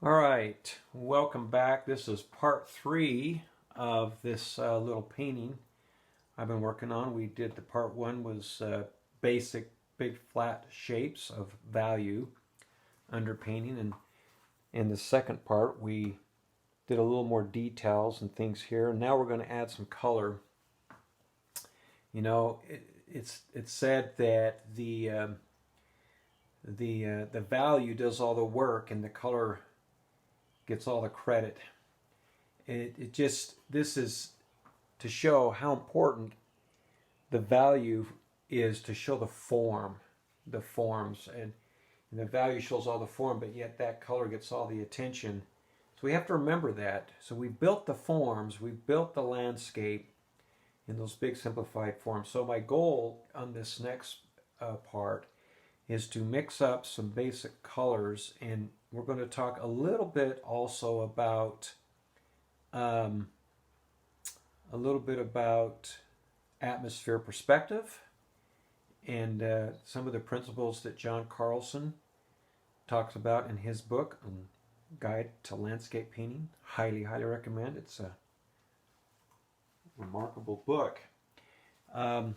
All right, welcome back. This is part 3 of this little painting I've been working on. We did the part 1 was basic big flat shapes of value underpainting, and in the second part we did a little more details and things here. And now we're going to add some color. You know, it's said that the value does all the work and the color gets all the credit. This is to show how important the value is, to show the forms, and the value shows all the form, but yet that color gets all the attention. So we have to remember that. So we built the forms, we built the landscape in those big simplified forms. So my goal on this next part is to mix up some basic colors, and we're going to talk a little bit also about atmosphere perspective and some of the principles that John Carlson talks about in his book, Guide to Landscape Painting. Highly recommend. It's a remarkable book. In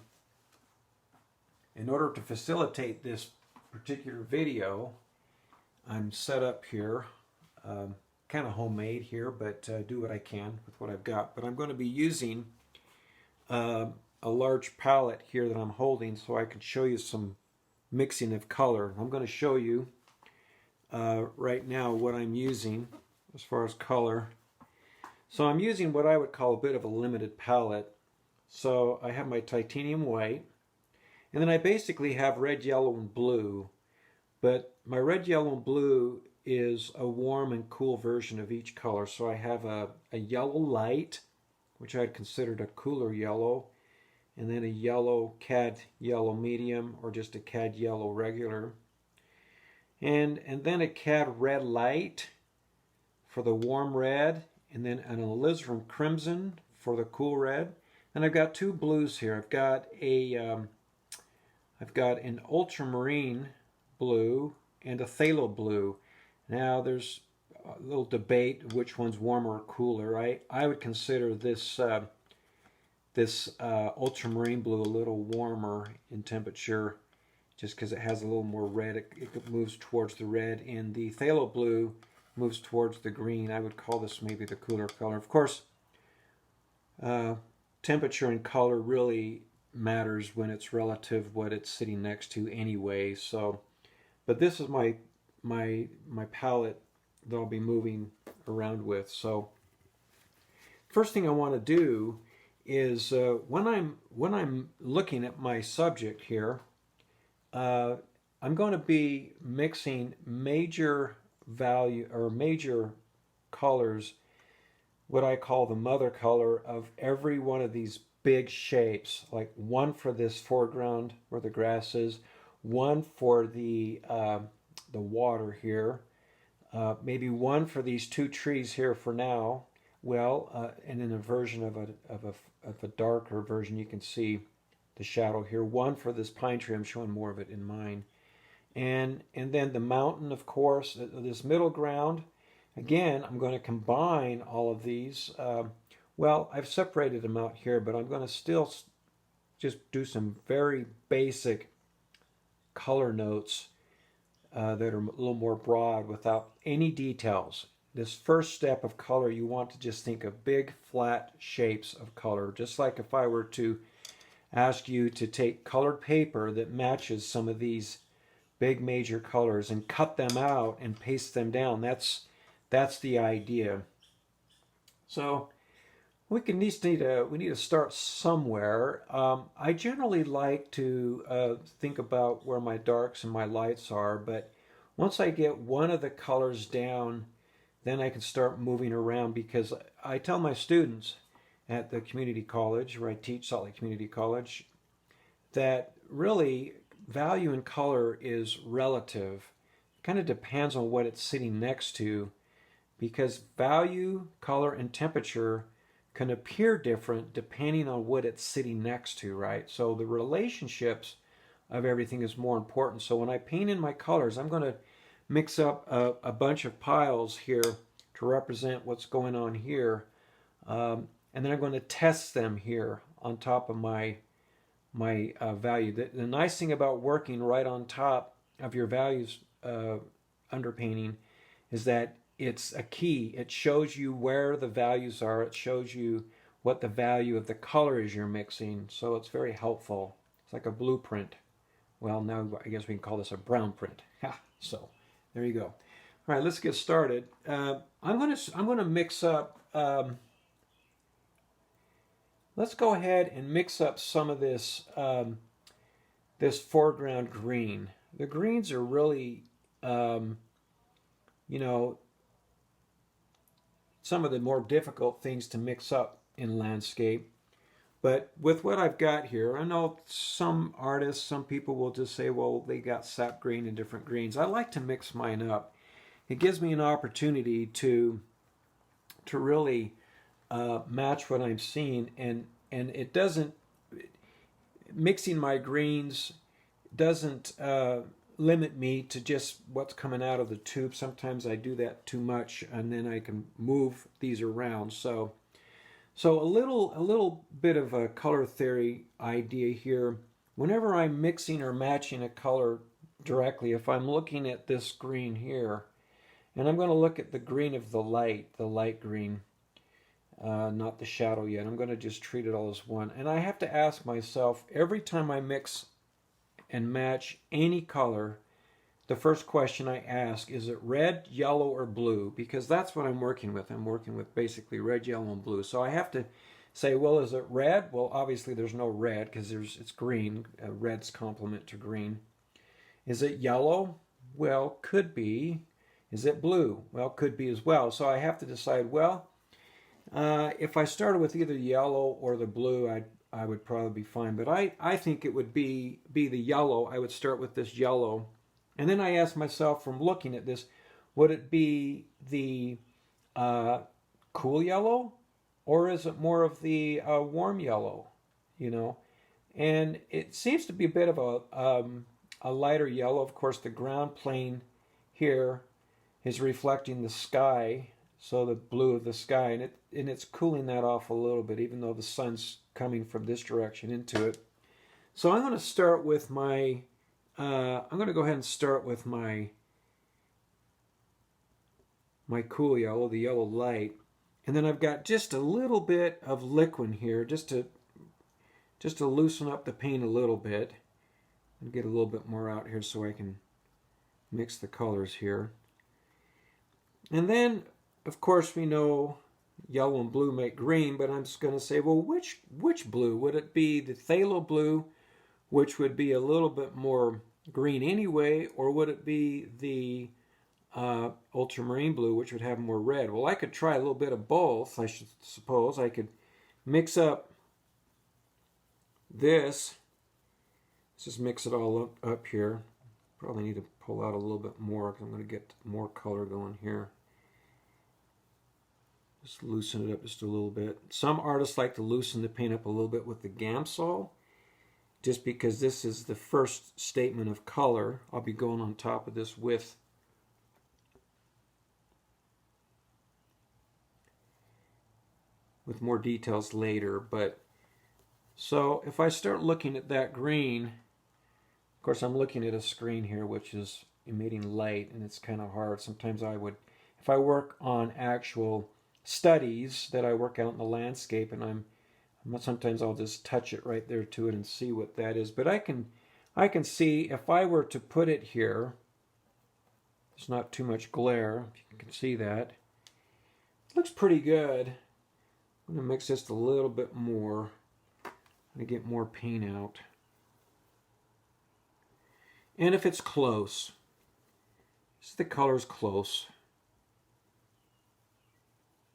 order to facilitate this particular video, I'm set up here, kind of homemade here, but do what I can with what I've got. But I'm going to be using a large palette here that I'm holding so I can show you some mixing of color. I'm going to show you right now what I'm using as far as color. So I'm using what I would call a bit of a limited palette. So I have my titanium white, and then I basically have red, yellow, and blue. But my red, yellow, and blue is a warm and cool version of each color. So I have a yellow light, which I'd considered a cooler yellow, and then a yellow Cad Yellow medium, or just a Cad Yellow regular. And then a Cad Red light for the warm red, and then an alizarin crimson for the cool red. And I've got two blues here. I've got an ultramarine blue and a phthalo blue. Now there's a little debate which one's warmer or cooler. I would consider this ultramarine blue a little warmer in temperature, just because it has a little more red. It moves towards the red, and the phthalo blue moves towards the green. I would call this maybe the cooler color. Of course, temperature and color really matters when it's relative what it's sitting next to anyway. So, but this is my palette that I'll be moving around with. So first thing I want to do is when I'm looking at my subject here, I'm going to be mixing major value or major colors, what I call the mother color of every one of these big shapes, like one for this foreground where the grass is, one for the water here, maybe one for these two trees here for now. Well, and in a version of a darker version, you can see the shadow here. One for this pine tree. I'm showing more of it in mine, and then the mountain, of course. This middle ground. Again, I'm going to combine all of these. Well, I've separated them out here, but I'm going to still just do some very basic color notes that are a little more broad without any details. This first step of color, you want to just think of big flat shapes of color. Just like if I were to ask you to take colored paper that matches some of these big major colors and cut them out and paste them down. That's the idea. So we need to start somewhere. I generally like to think about where my darks and my lights are, but once I get one of the colors down, then I can start moving around, because I tell my students at the community college where I teach, Salt Lake Community College, that really value in color is relative. It kind of depends on what it's sitting next to, because value, color, and temperature can appear different depending on what it's sitting next to, right? So the relationships of everything is more important. So when I paint in my colors, I'm going to mix up a bunch of piles here to represent what's going on here. And then I'm going to test them here on top of my value. The nice thing about working right on top of your values underpainting is that it's a key. It shows you where the values are. It shows you what the value of the color is you're mixing. So it's very helpful. It's like a blueprint. Well, now I guess we can call this a brown print. So there you go. All right, let's get started. I'm gonna mix up. Let's go ahead and mix up some of this this foreground green. The greens are really, you know, some of the more difficult things to mix up in landscape. But with what I've got here, I know some artists, some people will just say, well, they got sap green and different greens. I like to mix mine up. It gives me an opportunity to really match what I'm seeing, and it doesn't, mixing my greens doesn't limit me to just what's coming out of the tube. Sometimes I do that too much, and then I can move these around. So a little bit of a color theory idea here. Whenever I'm mixing or matching a color directly, if I'm looking at this green here, and I'm going to look at the green of the light green, not the shadow yet. I'm going to just treat it all as one. And I have to ask myself, every time I mix and match any color, the first question I ask, is it red, yellow, or blue? Because that's what I'm working with. I'm working with basically red, yellow, and blue. So I have to say, well, is it red? Well, obviously there's no red because it's green. Red's complement to green. Is it yellow? Well, could be. Is it blue? Well, could be as well. So I have to decide, well, if I started with either yellow or the blue, I would probably be fine. But I think it would be the yellow. I would start with this yellow. And then I ask myself, from looking at this, would it be the cool yellow, or is it more of the warm yellow? You know, and it seems to be a bit of a lighter yellow. Of course, the ground plane here is reflecting the sky, so the blue of the sky, and it's cooling that off a little bit, even though the sun's coming from this direction into it. So I'm going to start with my. I'm going to go ahead and start with my cool yellow, the yellow light, and then I've got just a little bit of liquid here, just to loosen up the paint a little bit, and get a little bit more out here so I can mix the colors here. And then, of course, we know yellow and blue make green, but I'm just going to say, well, which blue? Would it be the phthalo blue, which would be a little bit more green anyway, or would it be the ultramarine blue, which would have more red? Well, I could try a little bit of both, I should suppose. I could mix up this. Let's just mix it all up here. Probably need to pull out a little bit more because I'm going to get more color going here. Just loosen it up just a little bit. Some artists like to loosen the paint up a little bit with the Gamsol, just because this is the first statement of color. I'll be going on top of this with more details later. But so if I start looking at that green, of course I'm looking at a screen here which is emitting light, and it's kind of hard. Sometimes I would, if I work on actual studies that I work out in the landscape, and sometimes I'll just touch it right there to it and see what that is. But I can see if I were to put it here, there's not too much glare, if you can see that. It looks pretty good. I'm going to mix just a little bit more to get more paint out. And if it's close, the color's close.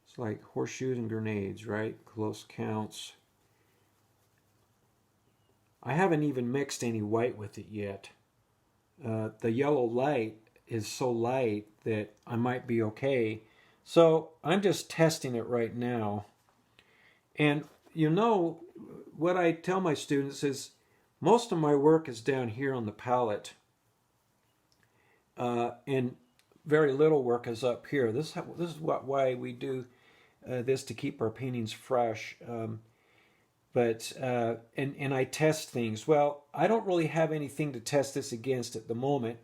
It's like horseshoes and grenades, right? Close counts. I haven't even mixed any white with it yet. The yellow light is so light that I might be okay. So I'm just testing it right now. And you know, what I tell my students is most of my work is down here on the palette. and very little work is up here. This is why we do this, to keep our paintings fresh. And I test things. Well, I don't really have anything to test this against at the moment,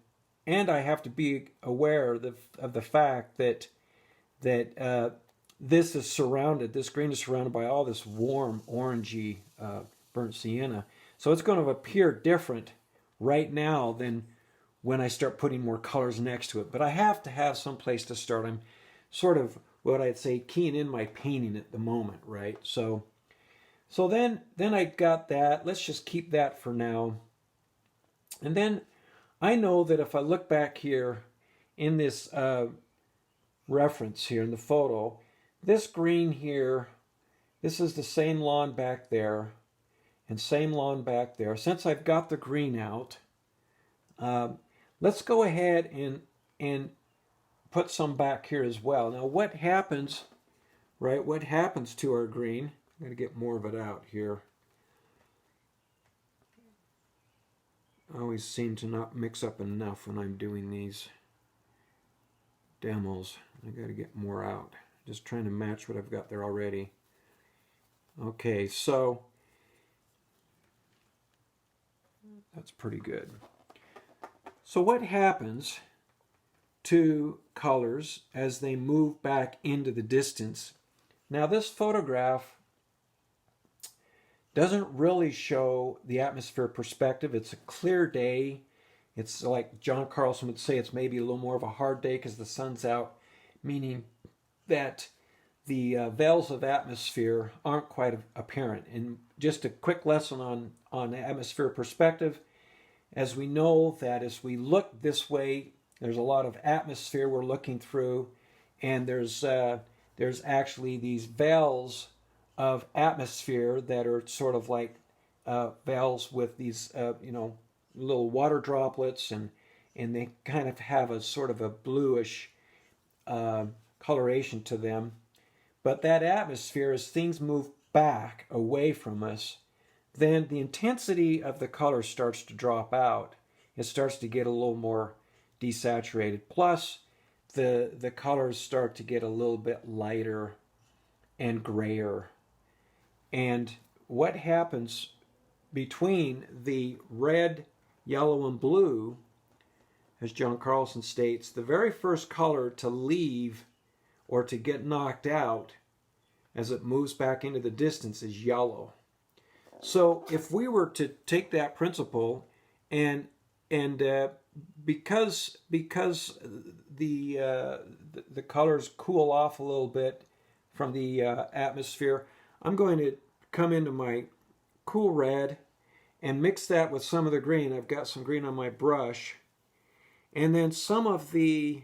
and I have to be aware of the fact that this green is surrounded by all this warm orangey burnt sienna. So it's going to appear different right now than when I start putting more colors next to it. But I have to have some place to start. I'm sort of, what I'd say, keying in my painting at the moment, right? So then I got that. Let's just keep that for now. And then I know that if I look back here in this reference here in the photo, this green here, this is the same lawn back there and same lawn back there. Since I've got the green out, let's go ahead and put some back here as well. Now what happens, right? What happens to our green? I'm going to get more of it out here. I always seem to not mix up enough when I'm doing these demos. I got to get more out. Just trying to match what I've got there already. Okay, so that's pretty good. So what happens to colors as they move back into the distance? Now this photograph doesn't really show the atmosphere perspective. It's a clear day. It's like John Carlson would say, it's maybe a little more of a hard day because the sun's out, meaning that the veils of atmosphere aren't quite apparent. And just a quick lesson on atmosphere perspective, as we know that as we look this way, there's a lot of atmosphere we're looking through, and there's actually these veils of atmosphere that are sort of like veils with these little water droplets, and they kind of have a sort of a bluish coloration to them. But that atmosphere, as things move back away from us, then the intensity of the color starts to drop out. It starts to get a little more desaturated. Plus, the colors start to get a little bit lighter and grayer. And what happens between the red, yellow, and blue, as John Carlson states, the very first color to leave or to get knocked out as it moves back into the distance is yellow. So if we were to take that principle and because the colors cool off a little bit from the atmosphere, I'm going to come into my cool red and mix that with some of the green. I've got some green on my brush, and then some of the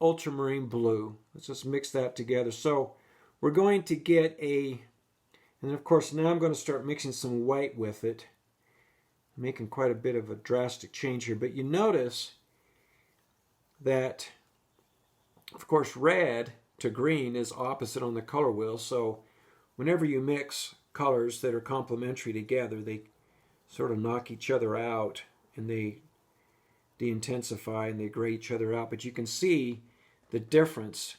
ultramarine blue. Let's just mix that together. So we're going to get and of course now I'm going to start mixing some white with it. I'm making quite a bit of a drastic change here, but you notice that, of course, red to green is opposite on the color wheel. So whenever you mix colors that are complementary together, they sort of knock each other out, and they de-intensify and they gray each other out. But you can see the difference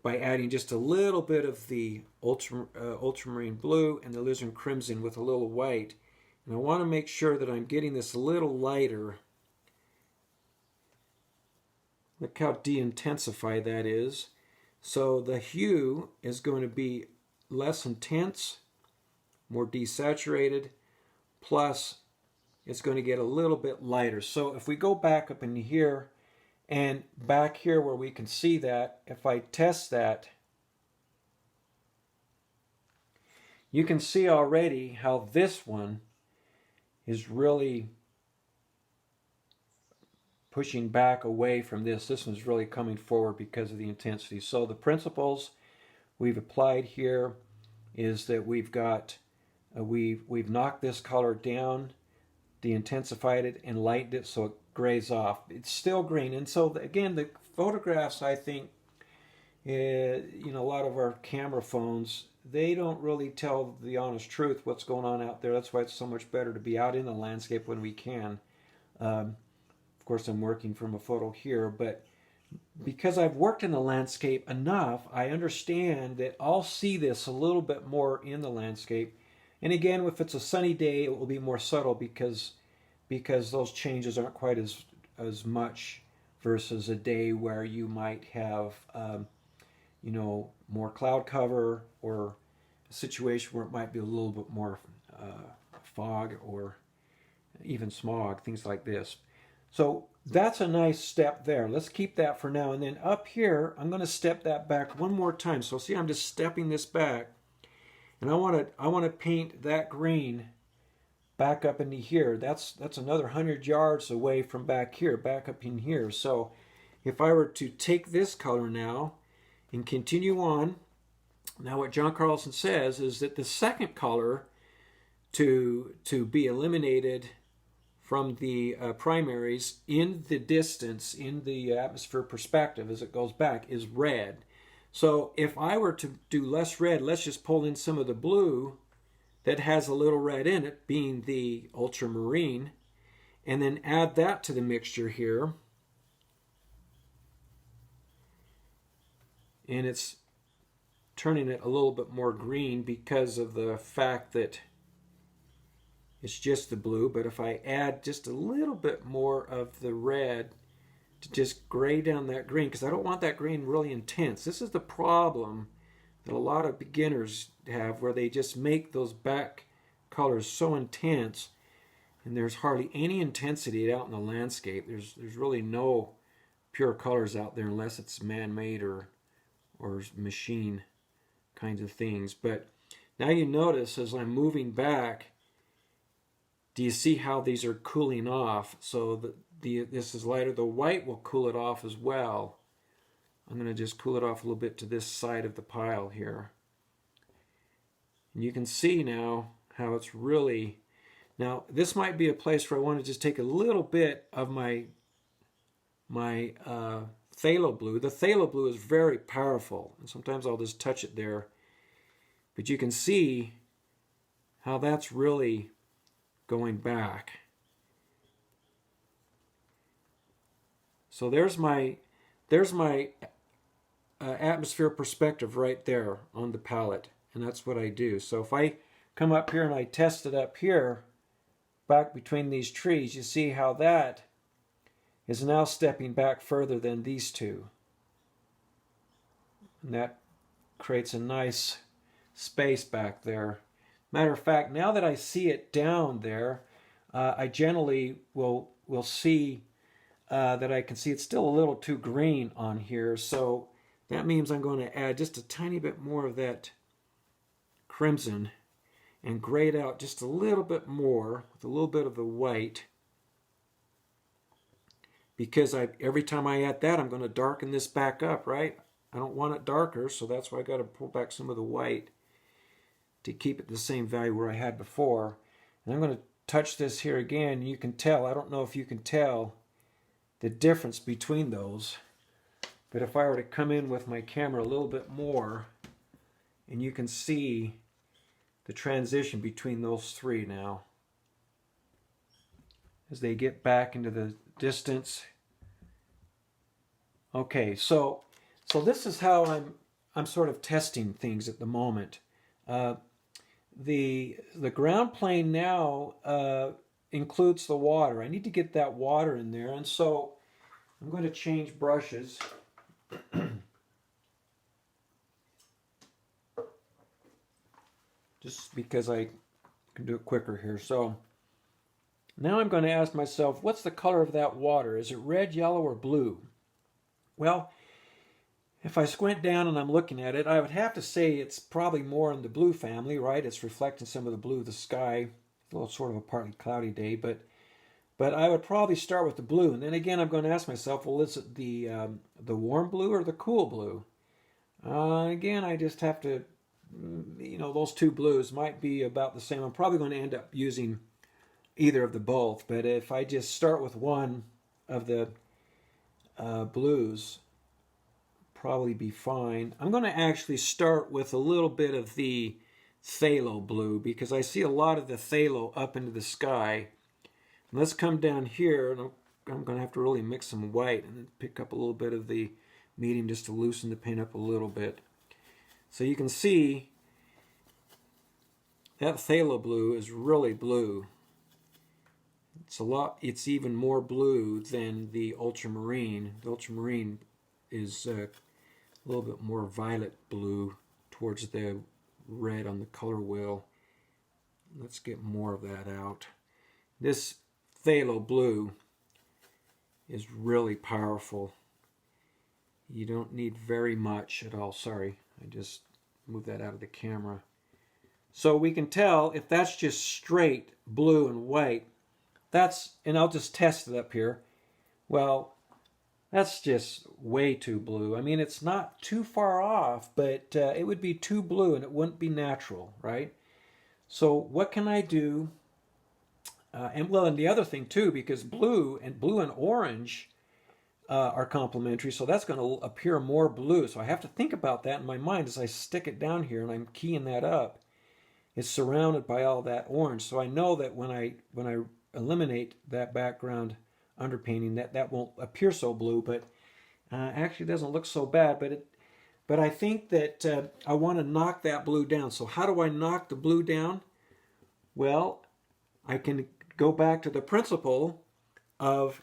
by adding just a little bit of the ultramarine blue and the alizarin crimson with a little white. And I want to make sure that I'm getting this a little lighter. Look how de-intensified that is. So the hue is going to be less intense, more desaturated, plus it's going to get a little bit lighter. So if we go back up in here, and back here where we can see that, if I test that, you can see already how this one is really pushing back away from this. This one's really coming forward because of the intensity. So the principles we've applied here is that we've got, we've knocked this color down, de-intensified it, and lightened it so it grays off. It's still green. And so again, the photographs, I think, a lot of our camera phones, they don't really tell the honest truth what's going on out there. That's why it's so much better to be out in the landscape when we can. Of course, I'm working from a photo here, but because I've worked in the landscape enough, I understand that I'll see this a little bit more in the landscape. And again, if it's a sunny day, it will be more subtle because those changes aren't quite as much versus a day where you might have you know, more cloud cover, or a situation where it might be a little bit more fog or even smog, things like this. So that's a nice step there. Let's keep that for now. And then up here, I'm going to step that back one more time. So see, I'm just stepping this back, and I want to paint that green back up into here. That's another 100 yards away from back here, back up in here. So if I were to take this color now and continue on, now what John Carlson says is that the second color to be eliminated from the primaries in the distance, in the atmosphere perspective as it goes back, is red. So if I were to do less red, let's just pull in some of the blue that has a little red in it, being the ultramarine, and then add that to the mixture here. And it's turning it a little bit more green because of the fact that it's just the blue. But if I add just a little bit more of the red to just gray down that green, because I don't want that green really intense. This is the problem that a lot of beginners have, where they just make those back colors so intense, and there's hardly any intensity out in the landscape. There's really no pure colors out there unless it's man-made or machine kinds of things. But now you notice as I'm moving back, do you see how these are cooling off? So this is lighter. The white will cool it off as well. I'm going to just cool it off a little bit to this side of the pile here. And you can see now how it's really... Now, this might be a place where I want to just take a little bit of my phthalo blue. The phthalo blue is very powerful, and sometimes I'll just touch it there. But you can see how that's really going back. So there's my atmosphere perspective right there on the palette, and that's what I do. So if I come up here and I test it up here, back between these trees, you see how that is now stepping back further than these two. And that creates a nice space back there. Matter of fact, now that I see it down there, I generally will see that I can see it's still a little too green on here. So that means I'm going to add just a tiny bit more of that crimson and grade out just a little bit more with a little bit of the white. Because every time I add that, I'm going to darken this back up, right? I don't want it darker, so that's why I got to pull back some of the white to keep it the same value where I had before. And I'm going to touch this here again. You can tell, I don't know if you can tell the difference between those, but if I were to come in with my camera a little bit more, and you can see the transition between those three now as they get back into the distance. Okay, so this is how I'm sort of testing things at the moment. The ground plane now includes the water. I need to get that water in there, and so I'm going to change brushes. Just because I can do it quicker here. So now I'm going to ask myself, what's the color of that water? Is it red, yellow, or blue? Well, if I squint down and I'm looking at it, I would have to say it's probably more in the blue family, right? It's reflecting some of the blue of the sky. A little sort of a partly cloudy day, but I would probably start with the blue. And then again, I'm going to ask myself, well, is it the warm blue or the cool blue? Again, I just have to, those two blues might be about the same. I'm probably going to end up using either of the both, but if I just start with one of the blues, probably be fine. I'm going to actually start with a little bit of the phthalo blue because I see a lot of the phthalo up into the sky. And let's come down here and I'll I'm going to have to really mix some white and then pick up a little bit of the medium just to loosen the paint up a little bit. So you can see that phthalo blue is really blue. It's even more blue than the ultramarine. The ultramarine is a little bit more violet blue towards the red on the color wheel. Let's get more of that out. This phthalo blue is really powerful. You don't need very much at all. Sorry, I just moved that out of the camera. So we can tell if that's just straight blue and white, and I'll just test it up here. Well, that's just way too blue. I mean, it's not too far off, but it would be too blue and it wouldn't be natural, right? So what can I do? And the other thing too, because blue and orange are complementary, so that's going to appear more blue. So I have to think about that in my mind as I stick it down here and I'm keying that up. It's surrounded by all that orange, so I know that when I eliminate that background underpainting, that won't appear so blue. But actually, it doesn't look so bad. But I think that I want to knock that blue down. So how do I knock the blue down? Well, I can go back to the principle of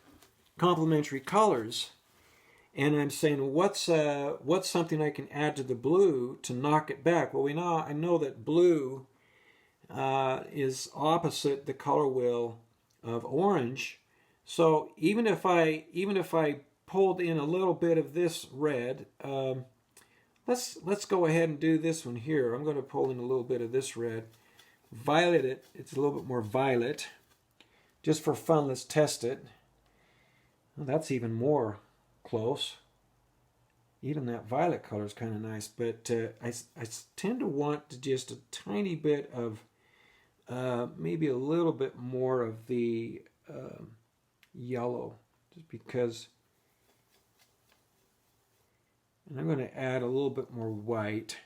complementary colors, and I'm saying what's something I can add to the blue to knock it back. Well, I know that blue is opposite the color wheel of orange. So even if I pulled in a little bit of this red, let's go ahead and do this one here. I'm going to pull in a little bit of this red, violet it. It's a little bit more violet. Just for fun, let's test it. Well, that's even more close. Even that violet color is kind of nice, but I tend to want just a tiny bit of maybe a little bit more of the yellow, just because. And I'm going to add a little bit more white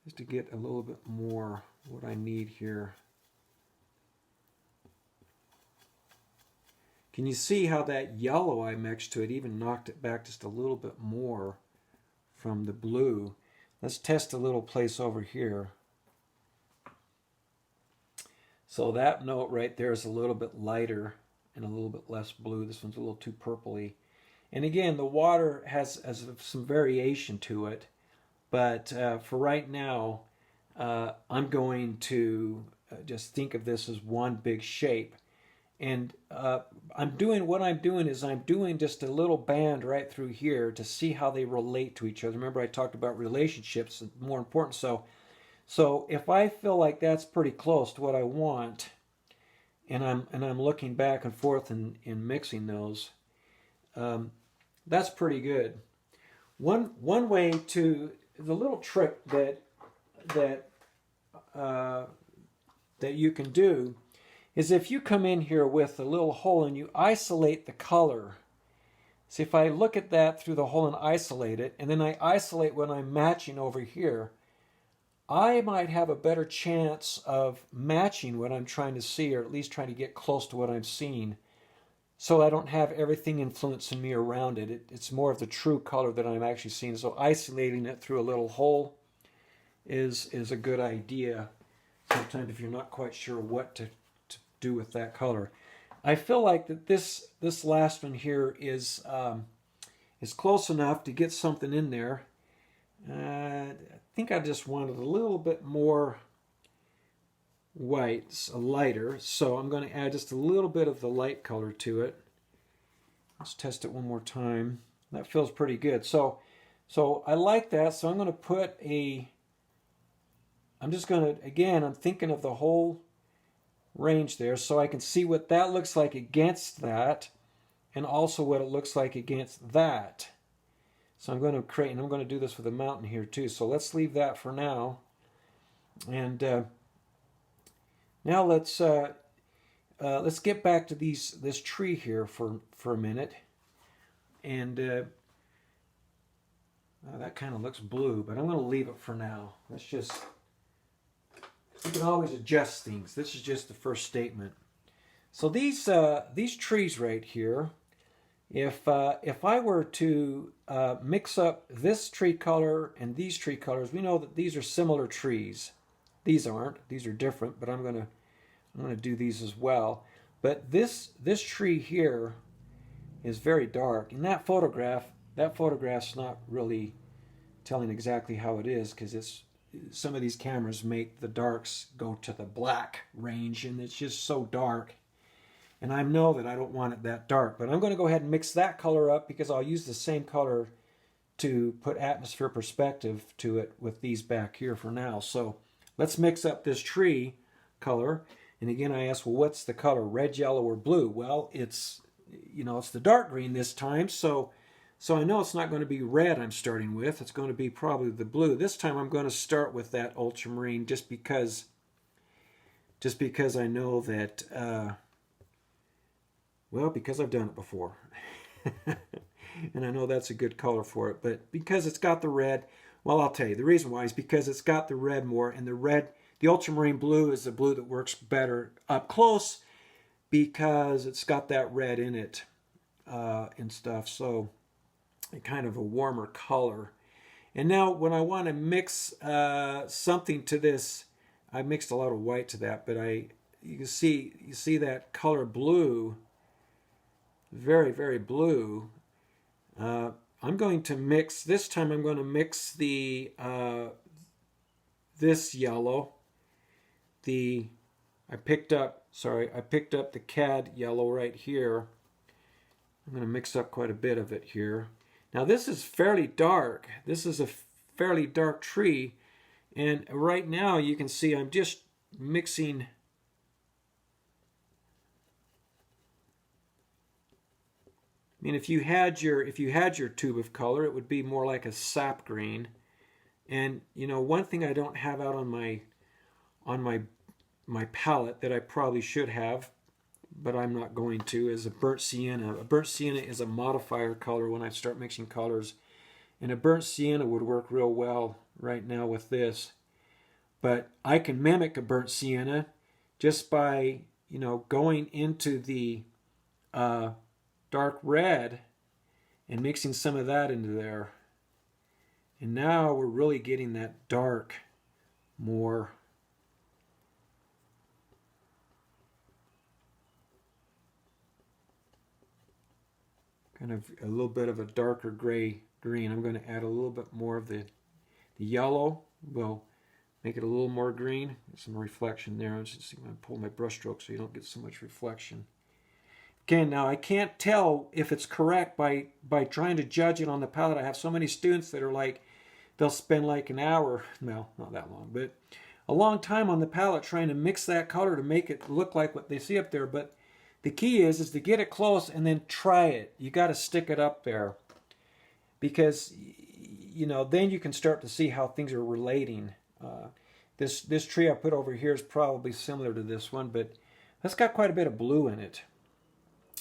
just to get a little bit more what I need here. Can you see how that yellow I mixed to it even knocked it back just a little bit more from the blue? Let's test a little place over here. So that note right there is a little bit lighter and a little bit less blue. This one's a little too purpley. And again, the water has some variation to it. But for right now, I'm going to just think of this as one big shape. And I'm doing just a little band right through here to see how they relate to each other. Remember, I talked about relationships, more important. So if I feel like that's pretty close to what I want, and I'm looking back and forth in mixing those, that's pretty good. One way to the little trick that you can do is if you come in here with a little hole and you isolate the color. See, if I look at that through the hole and isolate it, and then I isolate what I'm matching over here, I might have a better chance of matching what I'm trying to see, or at least trying to get close to what I'm seeing, so I don't have everything influencing me around it. It's more of the true color that I'm actually seeing. So isolating it through a little hole is a good idea sometimes if you're not quite sure what to do with that color. I feel like that this last one here is close enough to get something in there. I think I just wanted a little bit more white, lighter, so I'm going to add just a little bit of the light color to it. Let's test it one more time. That feels pretty good. So I like that, so I'm going to put I'm thinking of the whole range there, so I can see what that looks like against that, and also what it looks like against that. So I'm going to create, and I'm going to do this with a mountain here too. So let's leave that for now. And now let's get back to this tree here for a minute. And that kind of looks blue, but I'm going to leave it for now. You can always adjust things. This is just the first statement. So these trees right here, if I were to mix up this tree color and these tree colors, we know that these are similar trees. These aren't. These are different, but I'm gonna do these as well. But this tree here is very dark. In that photograph's not really telling exactly how it is, because it's some of these cameras make the darks go to the black range, and it's just so dark. And I know that I don't want it that dark, but I'm going to go ahead and mix that color up because I'll use the same color to put atmosphere perspective to it with these back here for now. So let's mix up this tree color. And again, I asked, well, what's the color, red, yellow, or blue? Well, it's the dark green this time, so I know it's not going to be red I'm starting with. It's going to be probably the blue. This time I'm going to start with that ultramarine just because I know that, well, because I've done it before. And I know that's a good color for it. But because it's got the red, well, I'll tell you, the reason why is because it's got the red more, and the ultramarine blue is the blue that works better up close because it's got that red in it and stuff. So kind of a warmer color. And now when I want to mix something to this, I mixed a lot of white to that, but you see that color blue, very, very blue. I'm going to mix, this time I'm going to mix the this yellow. I picked up the Cad Yellow right here. I'm going to mix up quite a bit of it here. Now this is fairly dark. This is a fairly dark tree, and right now you can see I'm just mixing. I mean, if you had your tube of color, it would be more like a sap green. And one thing I don't have out on my palette that I probably should have, but I'm not going to, is a burnt sienna. A burnt sienna is a modifier color when I start mixing colors, and a burnt sienna would work real well right now with this. But I can mimic a burnt sienna just by going into the dark red and mixing some of that into there. And now we're really getting that dark more. Kind of a little bit of a darker gray green. I'm going to add a little bit more of the yellow. Will make it a little more green. Some reflection there. I'm just going to pull my brush stroke so you don't get so much reflection. Again, now I can't tell if it's correct by trying to judge it on the palette. I have so many students that are like, they'll spend like an hour, well, not that long, but a long time on the palette trying to mix that color to make it look like what they see up there. But the key is to get it close and then try it. You got to stick it up there, because then you can start to see how things are relating. This tree I put over here is probably similar to this one, but that's got quite a bit of blue in it.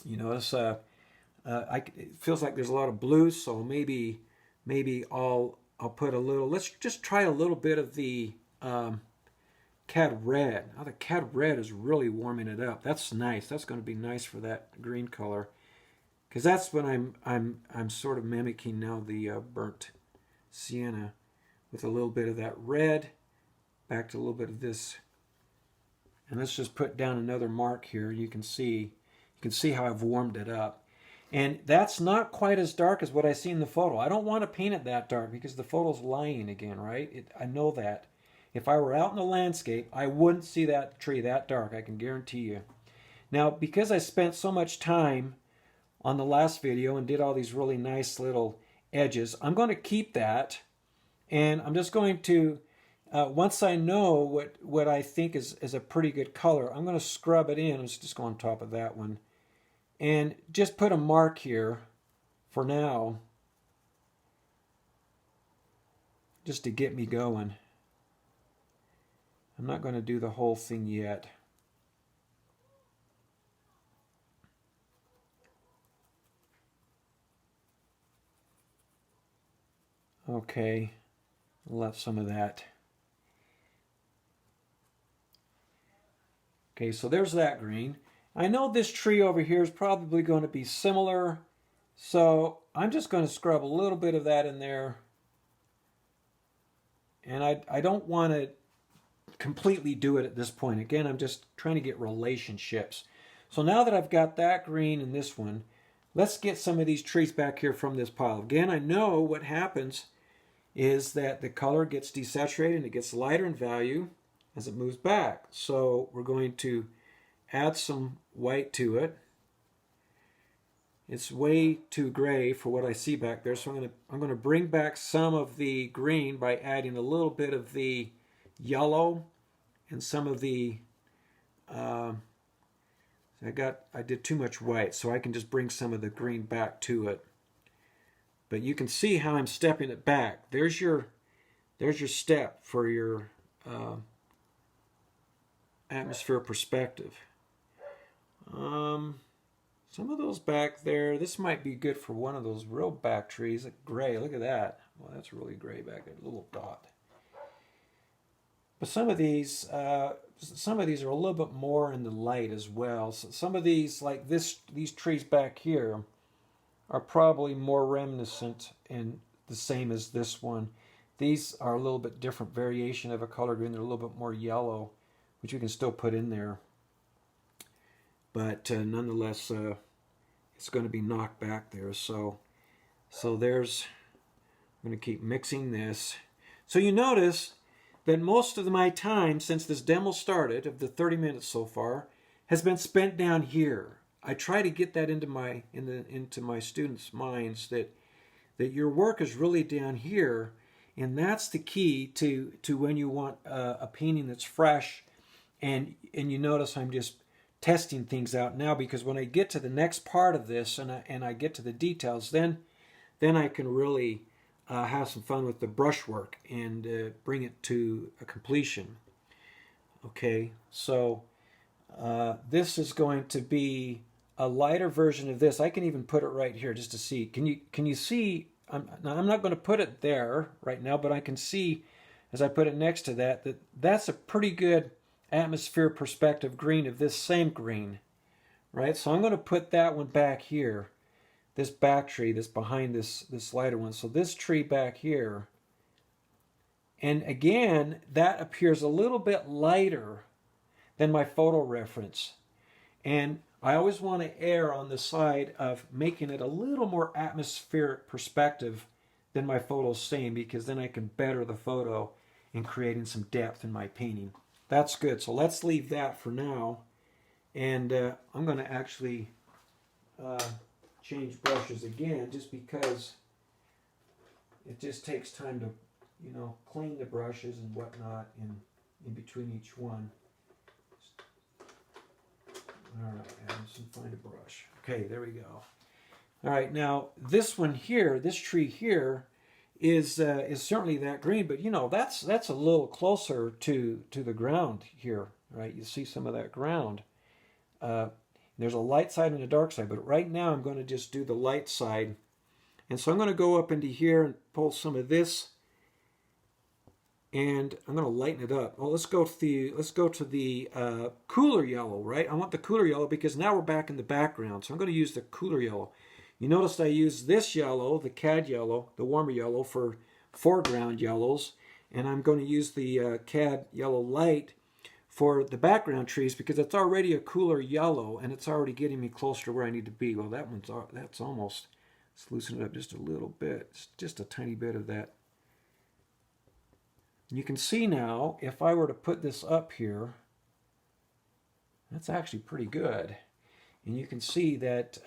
It's it feels like there's a lot of blue, so maybe I'll put a little. Let's just try a little bit of the Cad Red. Now the Cad Red is really warming it up. That's nice. That's going to be nice for that green color, because that's when I'm sort of mimicking now the burnt sienna with a little bit of that red, back to a little bit of this. And let's just put down another mark here. You can see how I've warmed it up. And that's not quite as dark as what I see in the photo. I don't want to paint it that dark because the photo's lying again, right? I know that. If I were out in the landscape, I wouldn't see that tree that dark, I can guarantee you. Now, because I spent so much time on the last video and did all these really nice little edges, I'm going to keep that, and I'm just going to, once I know what I think is a pretty good color, I'm going to scrub it in. Let's just go on top of that one. And just put a mark here for now, just to get me going. I'm not going to do the whole thing yet. Okay, left some of that. Okay, so there's that green. I know this tree over here is probably going to be similar, so I'm just going to scrub a little bit of that in there. And I don't want to completely do it at this point. Again, I'm just trying to get relationships. So now that I've got that green in this one, let's get some of these trees back here from this pile. Again, I know what happens is that the color gets desaturated and it gets lighter in value as it moves back. So we're going to add some white to it. It's way too gray for what I see back there, so I'm going to bring back some of the green by adding a little bit of the yellow and some of the I did too much white, so I can just bring some of the green back to it. But you can see how I'm stepping it back. There's your step for your atmosphere perspective. Some of those back there, this might be good for one of those real back trees, like gray. Look at that. Well, that's really gray back there, a little dot. But some of these are a little bit more in the light as well. So some of these, like these trees back here, are probably more reminiscent and the same as this one. These are a little bit different variation of a color green. They're a little bit more yellow, which you can still put in there. But nonetheless, it's going to be knocked back there. So there's, I'm going to keep mixing this. So you notice that most of my time since this demo started, of the 30 minutes so far, has been spent down here. I try to get that into my students' minds that your work is really down here, and that's the key to when you want a painting that's fresh. And you notice I'm just testing things out now, because when I get to the next part of this and I get to the details, then I can really have some fun with the brushwork and bring it to a completion. Okay, so this is going to be a lighter version of this. I can even put it right here just to see. Can you see? I'm not going to put it there right now, but I can see as I put it next to that's a pretty good atmosphere perspective green of this same green, right? So I'm going to put that one back here, this back tree that's behind this lighter one. So this tree back here, and again, that appears a little bit lighter than my photo reference. And I always want to err on the side of making it a little more atmospheric perspective than my photo's saying, because then I can better the photo in creating some depth in my painting. That's good. So let's leave that for now. And I'm going to actually change brushes again, just because it just takes time to, clean the brushes and whatnot in between each one. All right, Addison, find a brush. Okay, there we go. All right, now this one here, this tree here, is certainly that green, but that's a little closer to the ground here, right? You see some of that ground. There's a light side and a dark side, but right now I'm going to just do the light side, and so I'm going to go up into here and pull some of this, and I'm going to lighten it up. Well, let's go to the cooler yellow, right? I want the cooler yellow because now we're back in the background, so I'm going to use the cooler yellow. You noticed I used this yellow, the Cad Yellow, the warmer yellow, for foreground yellows, and I'm going to use the Cad Yellow Light for the background trees because it's already a cooler yellow and it's already getting me closer to where I need to be. Well, that's almost, let's loosen it up just a little bit. It's just a tiny bit of that. You can see now, if I were to put this up here, that's actually pretty good. And you can see that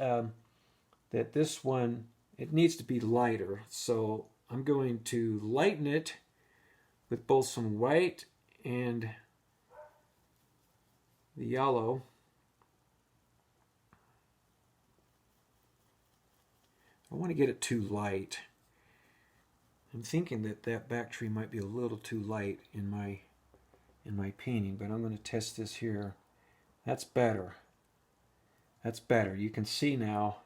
that this one, it needs to be lighter. So I'm going to lighten it with both some white and the yellow. I want to get it too light. I'm thinking that back tree might be a little too light in my painting, but I'm going to test this here. That's better. That's better. You can see now.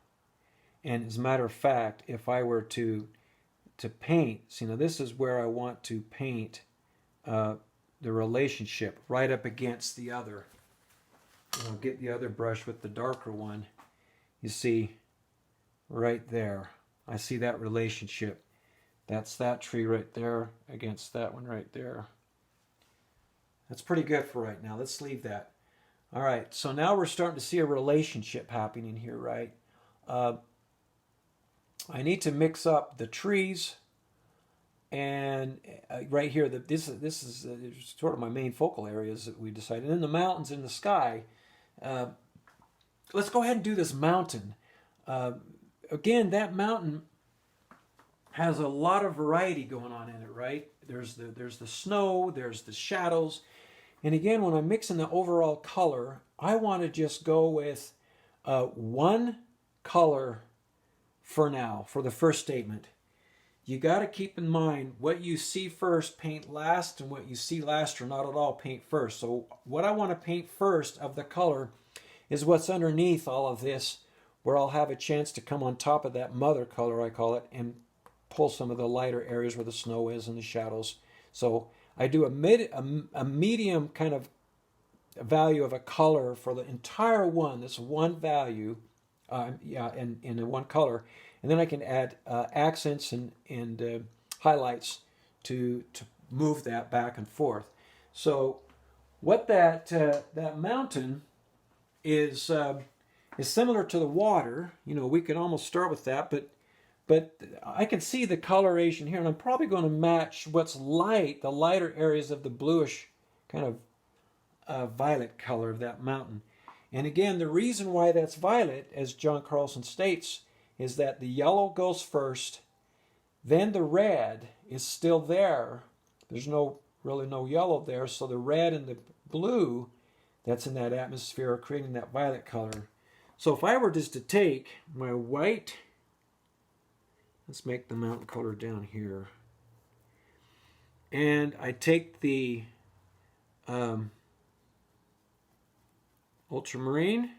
And as a matter of fact, if I were to paint, see, now this is where I want to paint the relationship right up against the other And I'll get the other brush with the darker one. You see right there, I see that relationship. That's that tree right there against that one right there. That's pretty good for right now. Let's leave that. All right, so now we're starting to see a relationship happening here, right? I need to mix up the trees, and right here, this is sort of my main focal areas that we decided. And then the mountains in the sky. Let's go ahead and do this mountain. Again, that mountain has a lot of variety going on in it, right? There's the snow, there's the shadows. And again, when I'm mixing the overall color, I want to just go with one color for now, for the first statement. You got to keep in mind what you see first, paint last, and what you see last or not at all, paint first. So what I want to paint first of the color is what's underneath all of this, where I'll have a chance to come on top of that mother color, I call it, and pull some of the lighter areas where the snow is and the shadows. So I do a medium kind of value of a color for the entire one. This one value, in one color, and then I can add accents and highlights to move that back and forth. So what that mountain is similar to the water. You know, we can almost start with that, but I can see the coloration here, and I'm probably going to match what's light, the lighter areas of the bluish kind of violet color of that mountain. And again, the reason why that's violet, as John Carlson states, is that the yellow goes first, then the red is still there. There's really no yellow there, so the red and the blue that's in that atmosphere are creating that violet color. So if I were just to take my white, let's make the mountain color down here, and I take the ultramarine,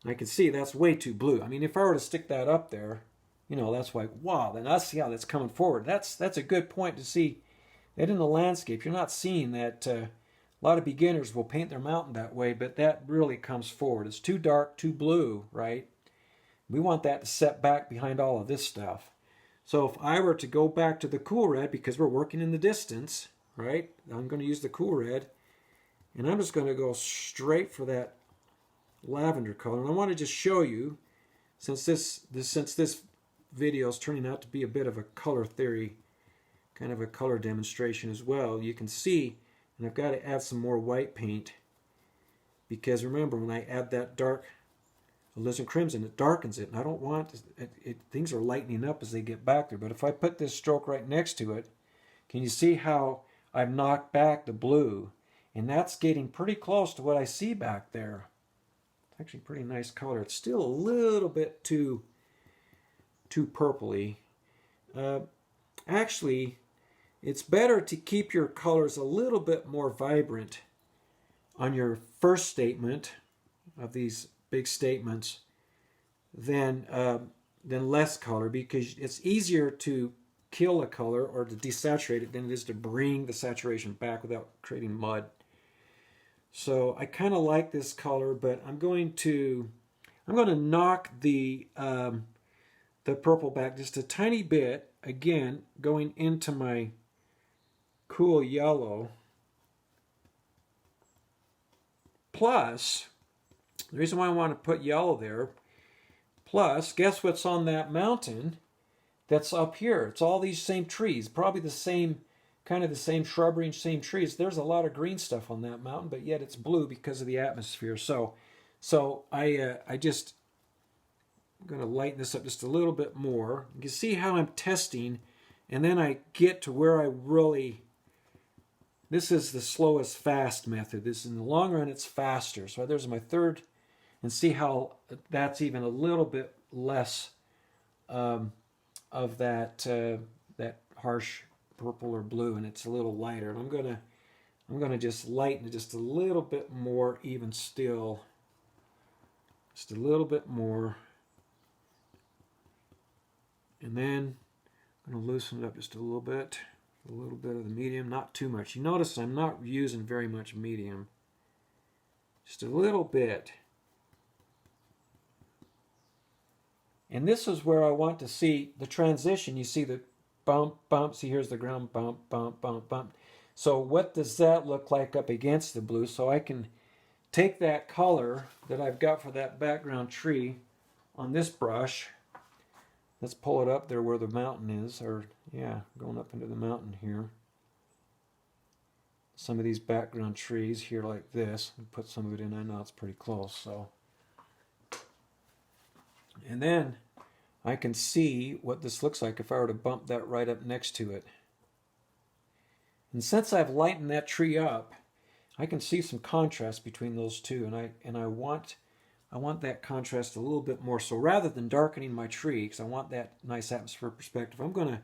and I can see that's way too blue. I mean, if I were to stick that up there, you know, that's like, wow, then I see how that's coming forward. That's a good point to see that in the landscape. You're not seeing that. A lot of beginners will paint their mountain that way, but that really comes forward. It's too dark, too blue, right? We want that to set back behind all of this stuff. So if I were to go back to the cool red, because we're working in the distance, right? I'm going to use the cool red, and I'm just going to go straight for that lavender color. And I want to just show you, since this video is turning out to be a bit of a color theory, kind of a color demonstration as well, you can see, and I've got to add some more white paint, because remember, when I add that dark alizarin crimson, it darkens it, and I don't want things are lightening up as they get back there. But if I put this stroke right next to it, can you see how I've knocked back the blue? And that's getting pretty close to what I see back there. It's actually a pretty nice color. It's still a little bit too purpley. Actually, it's better to keep your colors a little bit more vibrant on your first statement of these big statements than less color, because it's easier to kill a color or to desaturate it than it is to bring the saturation back without creating mud. So I kind of like this color, but I'm going to knock the purple back just a tiny bit, again going into my cool yellow. Plus, the reason why I want to put yellow there, plus, guess what's on that mountain that's up here? It's all these same trees, probably the same, kind of the same shrubbery and same trees. There's a lot of green stuff on that mountain, but yet it's blue because of the atmosphere. So I'm going to lighten this up just a little bit more. You can see how I'm testing, and then I get to where I really, this is the slowest fast method. This, in the long run, it's faster. So there's my third, and see how that's even a little bit less of that harsh purple or blue, and it's a little lighter. And I'm gonna just lighten it just a little bit more, even still, just a little bit more, and then I'm gonna loosen it up just a little bit of the medium, not too much. You notice I'm not using very much medium, Just a little bit. And this is where I want to see the transition. You see the bump, bump. See, here's the ground, bump, bump, bump, bump. So what does that look like up against the blue? So I can take that color that I've got for that background tree on this brush. Let's pull it up there where the mountain is, or yeah, going up into the mountain here. Some of these background trees here like this. Put some of it in. I know it's pretty close, so. And then I can see what this looks like if I were to bump that right up next to it. And since I've lightened that tree up, I can see some contrast between those two, and I want that contrast a little bit more. So rather than darkening my tree, because I want that nice atmosphere perspective, I'm gonna,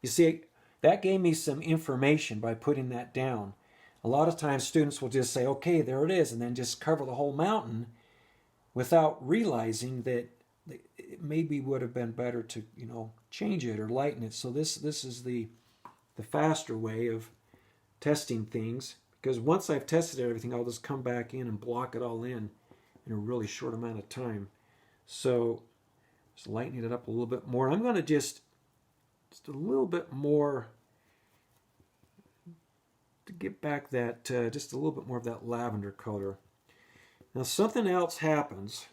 you see, that gave me some information by putting that down. A lot of times students will just say, okay, there it is, and then just cover the whole mountain without realizing that it maybe would have been better to, you know, change it or lighten it. So this is the faster way of testing things, because once I've tested everything, I'll just come back in and block it all in a really short amount of time. So just lightening it up a little bit more. I'm going to just a little bit more to get back that just a little bit more of that lavender color. Now something else happens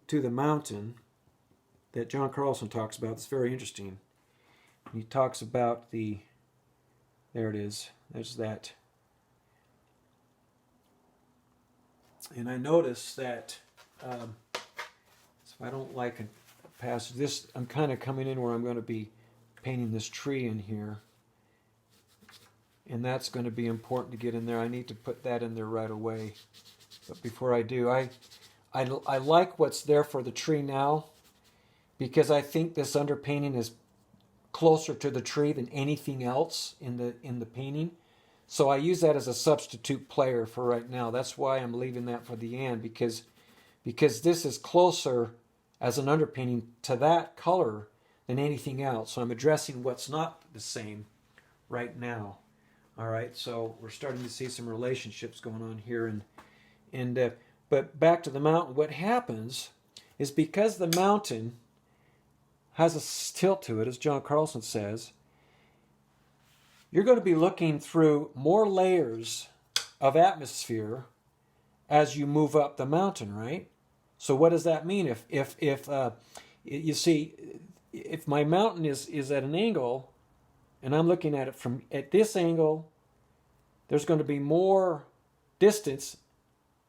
to the mountain that John Carlson talks about that's very interesting. He talks about the, there it is, there's that. And I notice that so if I don't like a passage, this, I'm kind of coming in where I'm going to be painting this tree in here. And that's going to be important to get in there. I need to put that in there right away. But before I do, I like what's there for the tree now, because I think this underpainting is closer to the tree than anything else in the painting. So I use that as a substitute player for right now. That's why I'm leaving that for the end, because this is closer as an underpainting to that color than anything else. So I'm addressing what's not the same right now. All right, so we're starting to see some relationships going on here, but back to the mountain. What happens is, because the mountain has a tilt to it, as John Carlson says, you're going to be looking through more layers of atmosphere as you move up the mountain, right? So what does that mean? If you see, if my mountain is at an angle, and I'm looking at it at this angle, there's going to be more distance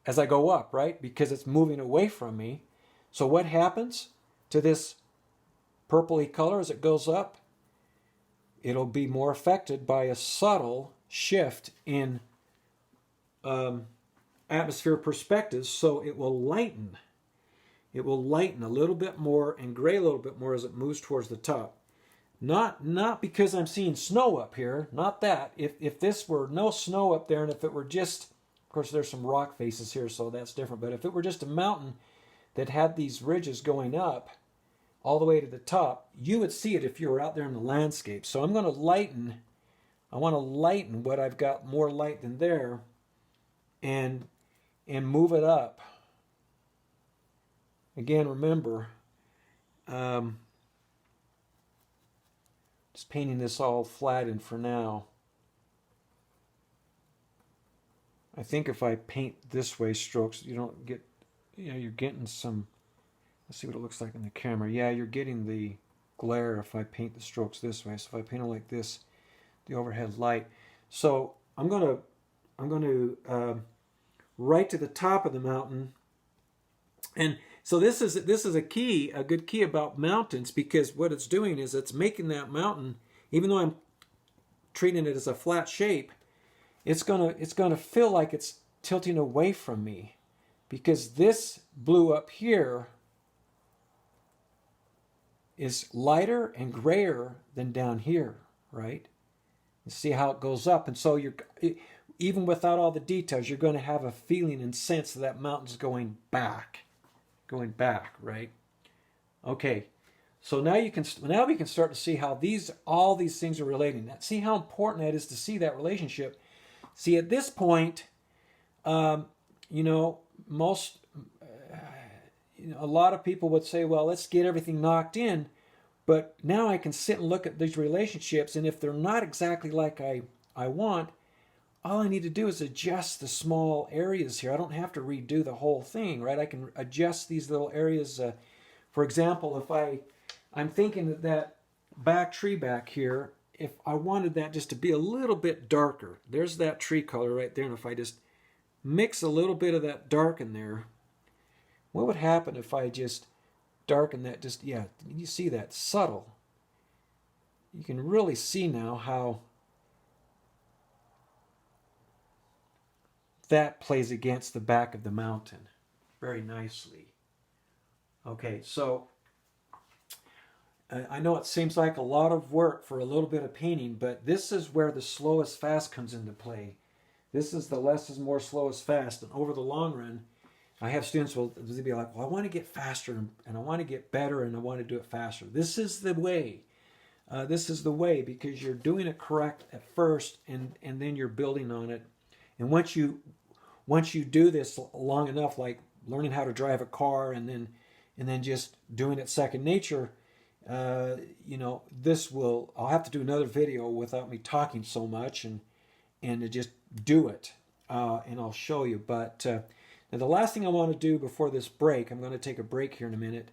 as I go up, right? Because it's moving away from me. So what happens to this purpley color as it goes up? It'll be more affected by a subtle shift in atmosphere perspective, so it will lighten. It will lighten a little bit more and gray a little bit more as it moves towards the top. Not because I'm seeing snow up here, not that. If this were no snow up there, and if it were just, of course there's some rock faces here, so that's different, but if it were just a mountain that had these ridges going up all the way to the top, you would see it if you were out there in the landscape. So I'm going to lighten, I want to lighten what I've got more light than there, and move it up. Again, remember, just painting this all flat in for now. I think if I paint this way strokes, you don't get, you're getting some, let's see what it looks like in the camera. Yeah, you're getting the glare if I paint the strokes this way. So if I paint it like this, the overhead light. So I'm going to right to the top of the mountain. And so this is a key, a good key about mountains, because what it's doing is it's making that mountain, even though I'm treating it as a flat shape, it's gonna feel like it's tilting away from me, because this blue up here is lighter and grayer than down here, right? You see how it goes up, and so even without all the details, you're going to have a feeling and sense that mountain's going back, right? Okay, so now we can start to see how all these things are relating. See how important that is to see that relationship. See, at this point, you know, a lot of people would say, well, let's get everything knocked in. But now I can sit and look at these relationships, and if they're not exactly like I want, all I need to do is adjust the small areas here. I don't have to redo the whole thing, right? I can adjust these little areas. For example, if I'm thinking that back tree back here, if I wanted that just to be a little bit darker, there's that tree color right there, and if I just mix a little bit of that dark in there, what would happen if I just darken that? Just, yeah, you see that subtle. You can really see now how that plays against the back of the mountain very nicely. Okay, so I know it seems like a lot of work for a little bit of painting, but this is where the slow is fast comes into play. This is the less is more, slow is fast. And over the long run, I have students will be like, well, I want to get faster and I want to get better and I want to do it faster. This is the way. This is the way, because you're doing it correct at first, and then you're building on it. And once you do this long enough, like learning how to drive a car and then just doing it second nature, this will, I'll have to do another video without me talking so much and to just do it, and I'll show you. But now the last thing I want to do before this break, I'm going to take a break here in a minute.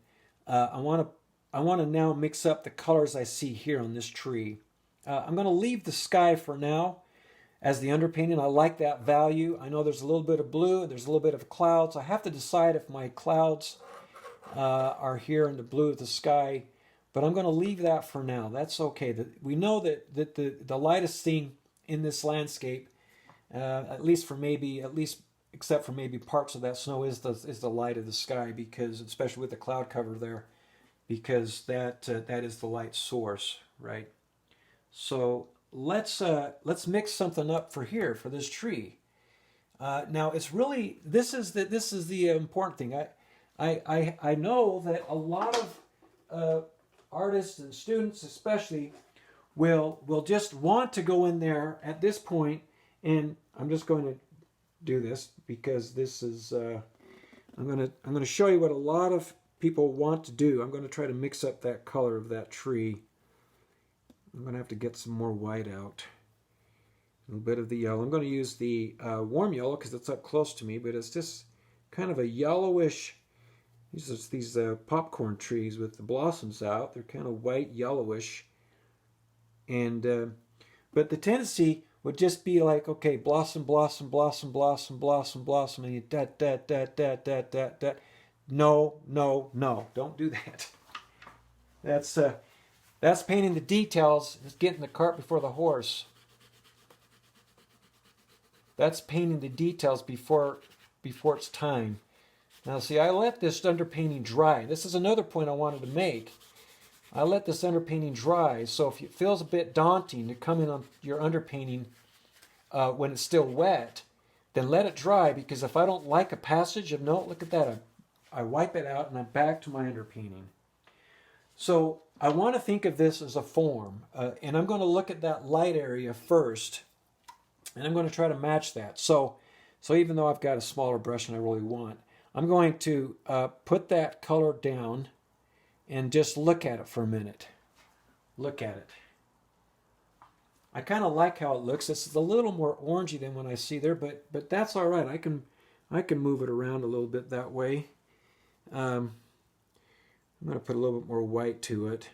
I want to now mix up the colors I see here on this tree. I'm going to leave the sky for now as the underpainting. I like that value. I know there's a little bit of blue, there's a little bit of clouds. I have to decide if my clouds are here in the blue of the sky, but I'm going to leave that for now. That's okay. We know that the lightest thing in this landscape, at least except for maybe parts of that snow, is the light of the sky, because especially with the cloud cover there, because that is the light source, right? So let's mix something up for this tree. Now it's really, this is the important thing. I know that a lot of artists and students especially will just want to go in there at this point, and I'm just going to do this because this is I'm going to show you what a lot of people want to do. I'm going to try to mix up that color of that tree. I'm going to have to get some more white out. A little bit of the yellow. I'm going to use the warm yellow because it's up close to me, but it's just kind of a yellowish. These popcorn trees with the blossoms out. They're kind of white, yellowish. And but the tendency would just be like, okay, blossom, blossom, blossom, blossom, blossom, blossom, and you dat. No, don't do that. That's painting the details. It's getting the cart before the horse. That's painting the details before it's time. Now see, I let this underpainting dry. This is another point I wanted to make. I let this underpainting dry, so if it feels a bit daunting to come in on your underpainting when it's still wet, then let it dry, because if I don't like a passage of note, look at that, I wipe it out and I'm back to my underpainting. So I want to think of this as a form, and I'm going to look at that light area first, and I'm going to try to match that. So even though I've got a smaller brush than I really want, I'm going to put that color down and just look at it for a minute. Look at it. I kind of like how it looks. It's a little more orangey than when I see there, but that's all right. I can move it around a little bit that way. I'm going to put a little bit more white to it.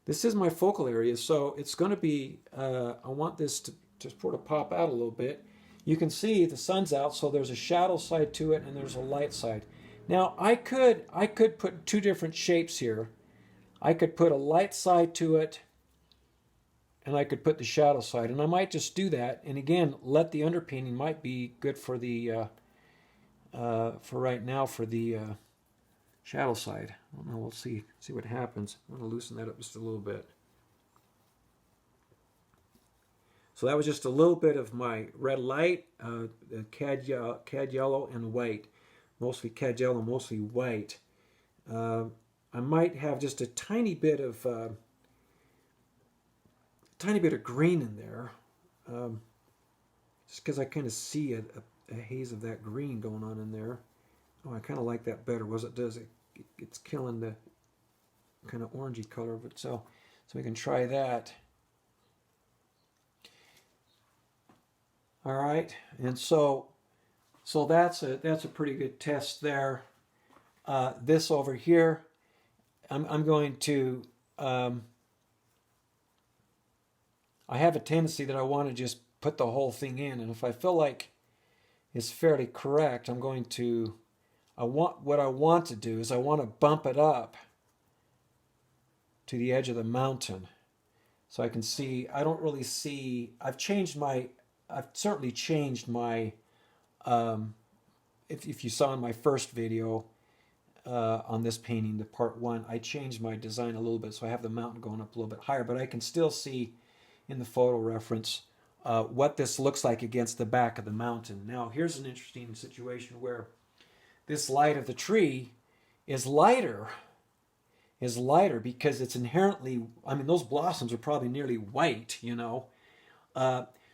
This is my focal area, so it's going to be, I want this to just sort of pop out a little bit. You can see the sun's out, so there's a shadow side to it and there's a light side. Now I could put two different shapes here. I could put a light side to it, and I could put the shadow side, and I might just do that. And again, let the underpainting might be good for the for right now for the shadow side. I don't know. We'll see what happens. I'm going to loosen that up just a little bit. So that was just a little bit of my red light, Cad Yellow, and white. Mostly Cad Yellow, mostly white. I might have just a tiny bit of green in there, just because I kind of see a a haze of that green going on in there. Oh, I kind of like that better. It's killing the kind of orangey color of it. So we can try that. All right, and so that's a pretty good test there. This over here, I'm going to. I have a tendency that I want to just put the whole thing in, and if I feel like it's fairly correct, I'm going to. What I want to do is I want to bump it up to the edge of the mountain, so I can see. I don't really see. I've certainly changed my. If you saw in my first video on this painting, the part 1, I changed my design a little bit, so I have the mountain going up a little bit higher, but I can still see in the photo reference what this looks like against the back of the mountain. Now, here's an interesting situation where this light of the tree is lighter because it's inherently, I mean, those blossoms are probably nearly white, you know.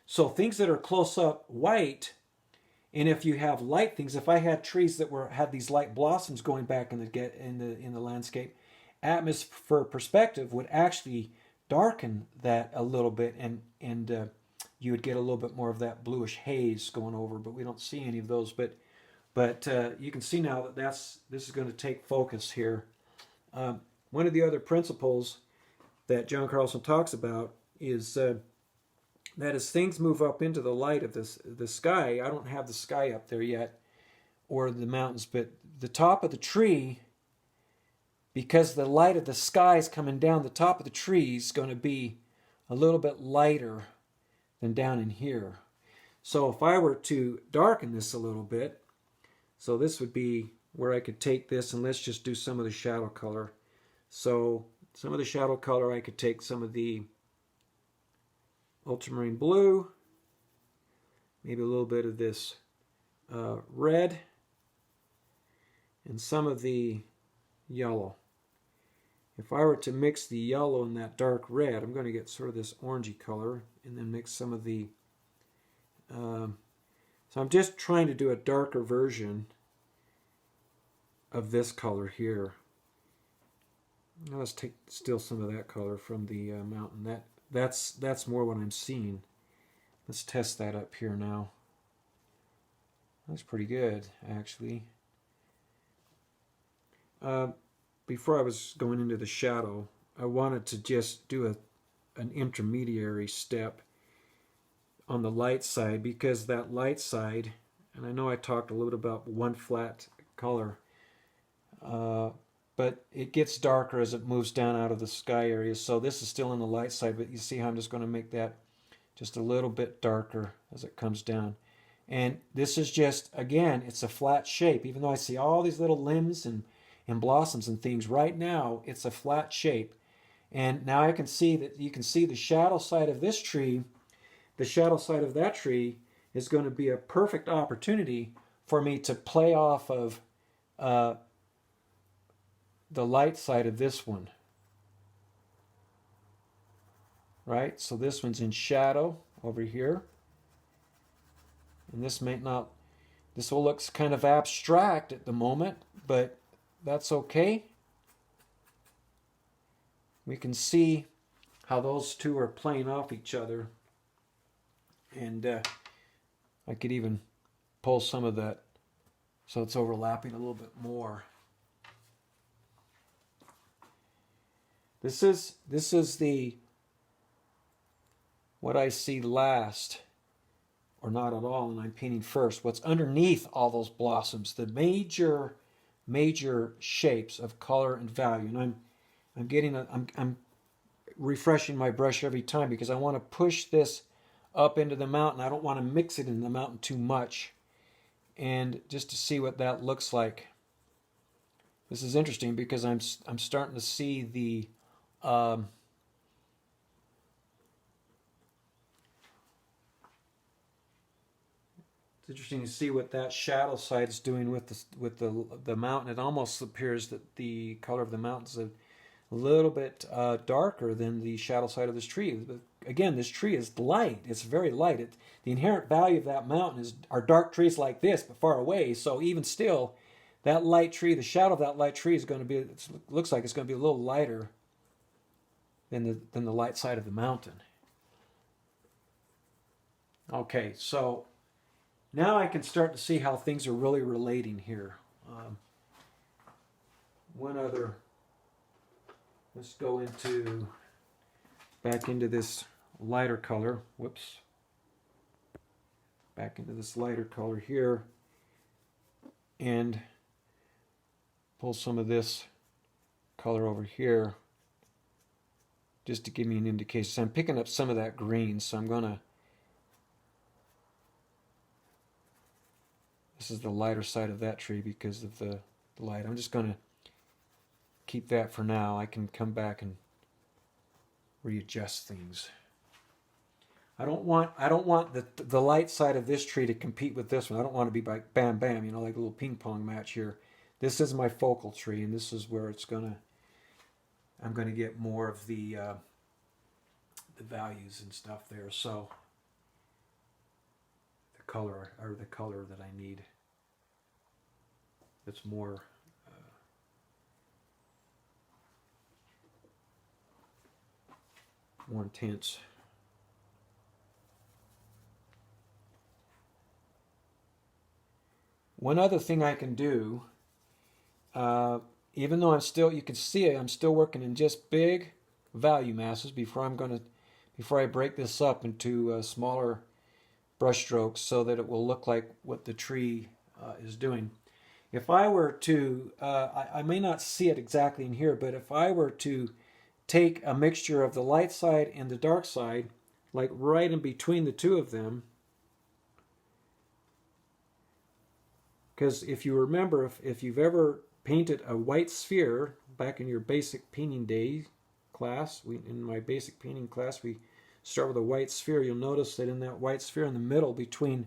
So things that are close up white, and if you have light things, if I had trees that had these light blossoms going back in the landscape, atmosphere perspective would actually darken that a little bit, and you would get a little bit more of that bluish haze going over. But we don't see any of those. But you can see now that this is going to take focus here. One of the other principles that John Carlson talks about is that as things move up into the light of the sky, I don't have the sky up there yet, or the mountains, but the top of the tree, because the light of the sky is coming down, the top of the tree is going to be a little bit lighter than down in here. So if I were to darken this a little bit, so this would be where I could take this, and let's just do some of the shadow color. So some of the shadow color, I could take some of the Ultramarine Blue, maybe a little bit of this red, and some of the yellow. If I were to mix the yellow and that dark red, I'm going to get sort of this orangey color, and then mix some of the... so I'm just trying to do a darker version of this color here. Now let's take still some of that color from the mountain. That's more what I'm seeing. Let's test that up here now. That's pretty good, actually. Before I was going into the shadow, I wanted to just do an intermediary step on the light side, because that light side, and I know I talked a little bit about one flat color, but it gets darker as it moves down out of the sky area. So this is still on the light side, but you see how I'm just going to make that just a little bit darker as it comes down. And this is just, again, it's a flat shape. Even though I see all these little limbs and blossoms and things, right now it's a flat shape. And now I can see that you can see the shadow side of this tree, the shadow side of that tree is going to be a perfect opportunity for me to play off of the light side of this one. Right? So this one's in shadow over here. And this will look kind of abstract at the moment, but that's okay. We can see how those two are playing off each other. And I could even pull some of that so it's overlapping a little bit more. This is the what I see last, or not at all, and I'm painting first. What's underneath all those blossoms, the major shapes of color and value. And I'm refreshing my brush every time because I want to push this up into the mountain. I don't want to mix it in the mountain too much, and just to see what that looks like. This is interesting because I'm starting to see the it's interesting to see what that shadow side's doing with the mountain. It almost appears that the color of the mountain's a little bit darker than the shadow side of this tree. again, this tree is light. It's very light. The inherent value of that mountain are dark trees like this, but far away. So even still, that light tree, the shadow of that light tree is going to be, it looks like it's going to be a little lighter than the light side of the mountain. Okay, so now I can start to see how things are really relating here. Let's go back into this lighter color. Whoops. Back into this lighter color here. And pull some of this color over here just to give me an indication. So I'm picking up some of that green, so I'm going to, this is the lighter side of that tree because of the light. I'm just going to keep that for now. I can come back and readjust things. I don't want the light side of this tree to compete with this one. I don't want to be like bam bam, you know, like a little ping pong match here. This is my focal tree, and this is where I'm gonna get more of the values and stuff there. So the color that I need. It's more intense. One other thing I can do, even though you can see I'm still working in just big value masses before I break this up into smaller brush strokes so that it will look like what the tree is doing. If I were to, I may not see it exactly in here, but if I were to take a mixture of the light side and the dark side, like right in between the two of them, because if you remember, if you've ever painted a white sphere back in your basic painting day class, in my basic painting class, we start with a white sphere. You'll notice that in that white sphere in the middle between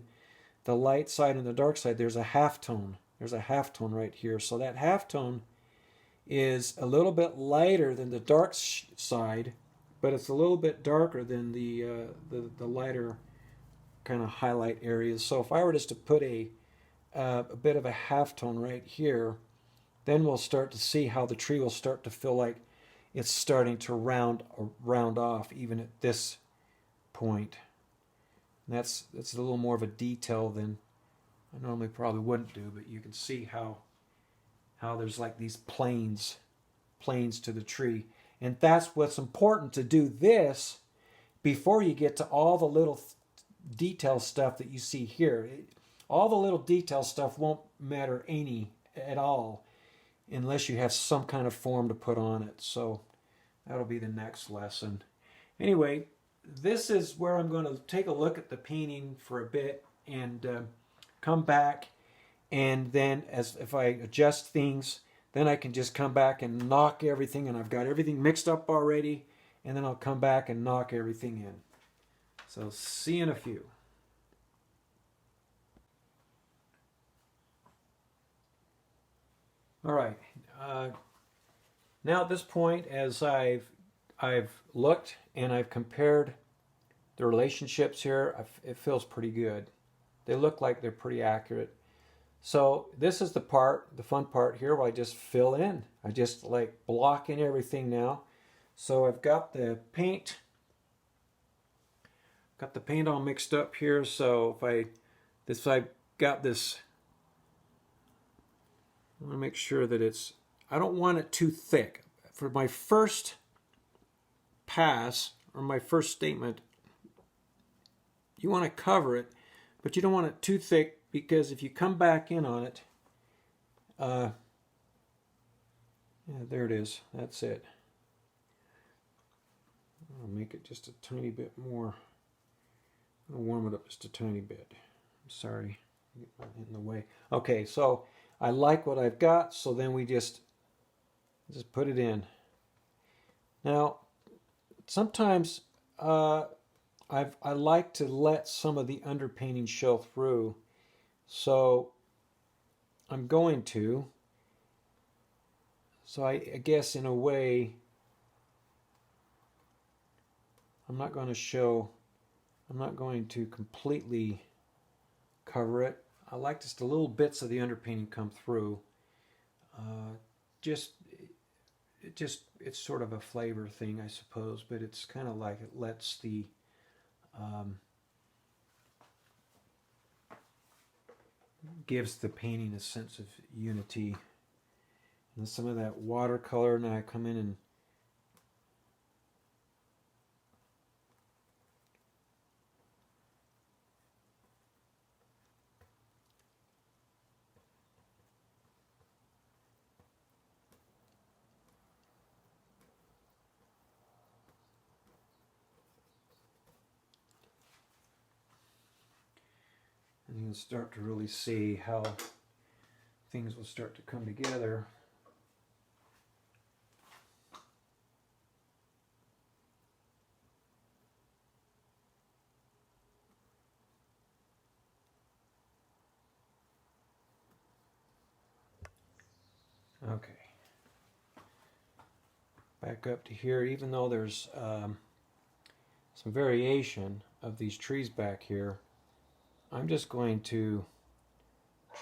the light side and the dark side, there's a halftone. There's a halftone right here. So that halftone is a little bit lighter than the dark side, but it's a little bit darker than the lighter kind of highlight areas. So if I were just to put a bit of a halftone right here, then we'll start to see how the tree will start to feel like it's starting to round off even at this point. And that's a little more of a detail than I normally probably wouldn't do, but you can see how there's like these planes to the tree. And that's what's important, to do this before you get to all the little detail stuff that you see here. All the little detail stuff won't matter any at all unless you have some kind of form to put on it. So that'll be the next lesson. Anyway, this is where I'm going to take a look at the painting for a bit and come back, and then if I adjust things, then I can just come back and knock everything, and I've got everything mixed up already, and then I'll come back and knock everything in. So see you in a few. All right. Now at this point, as I've looked and I've compared the relationships here, it feels pretty good. They look like they're pretty accurate. So this is the fun part here where I just fill in. I just like block in everything now. So I've got the paint all mixed up here. So if I've got this, I want to make sure that I don't want it too thick. For my first pass or my first statement, you want to cover it, but you don't want it too thick, because if you come back in on it, yeah, there it is. That's it. I'll make it just a tiny bit more. I'll warm it up just a tiny bit. I'm sorry, get in the way. Okay, so I like what I've got, so then we just put it in. Now, sometimes I like to let some of the underpainting show through, so I'm going to. So I guess in a way I'm not going to show, I'm not going to completely cover it. I like just a little bits of the underpainting come through. Just it's sort of a flavor thing, I suppose, but it's kind of like it lets the gives the painting a sense of unity. And some of that watercolor, now I come in and you can start to really see how things will start to come together. Okay. Back up to here, even though there's some variation of these trees back here, I'm just going to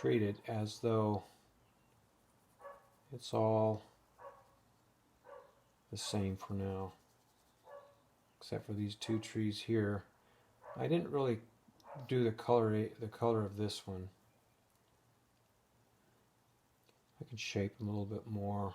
treat it as though it's all the same for now, except for these two trees here. I didn't really do the color of this one. I can shape them a little bit more.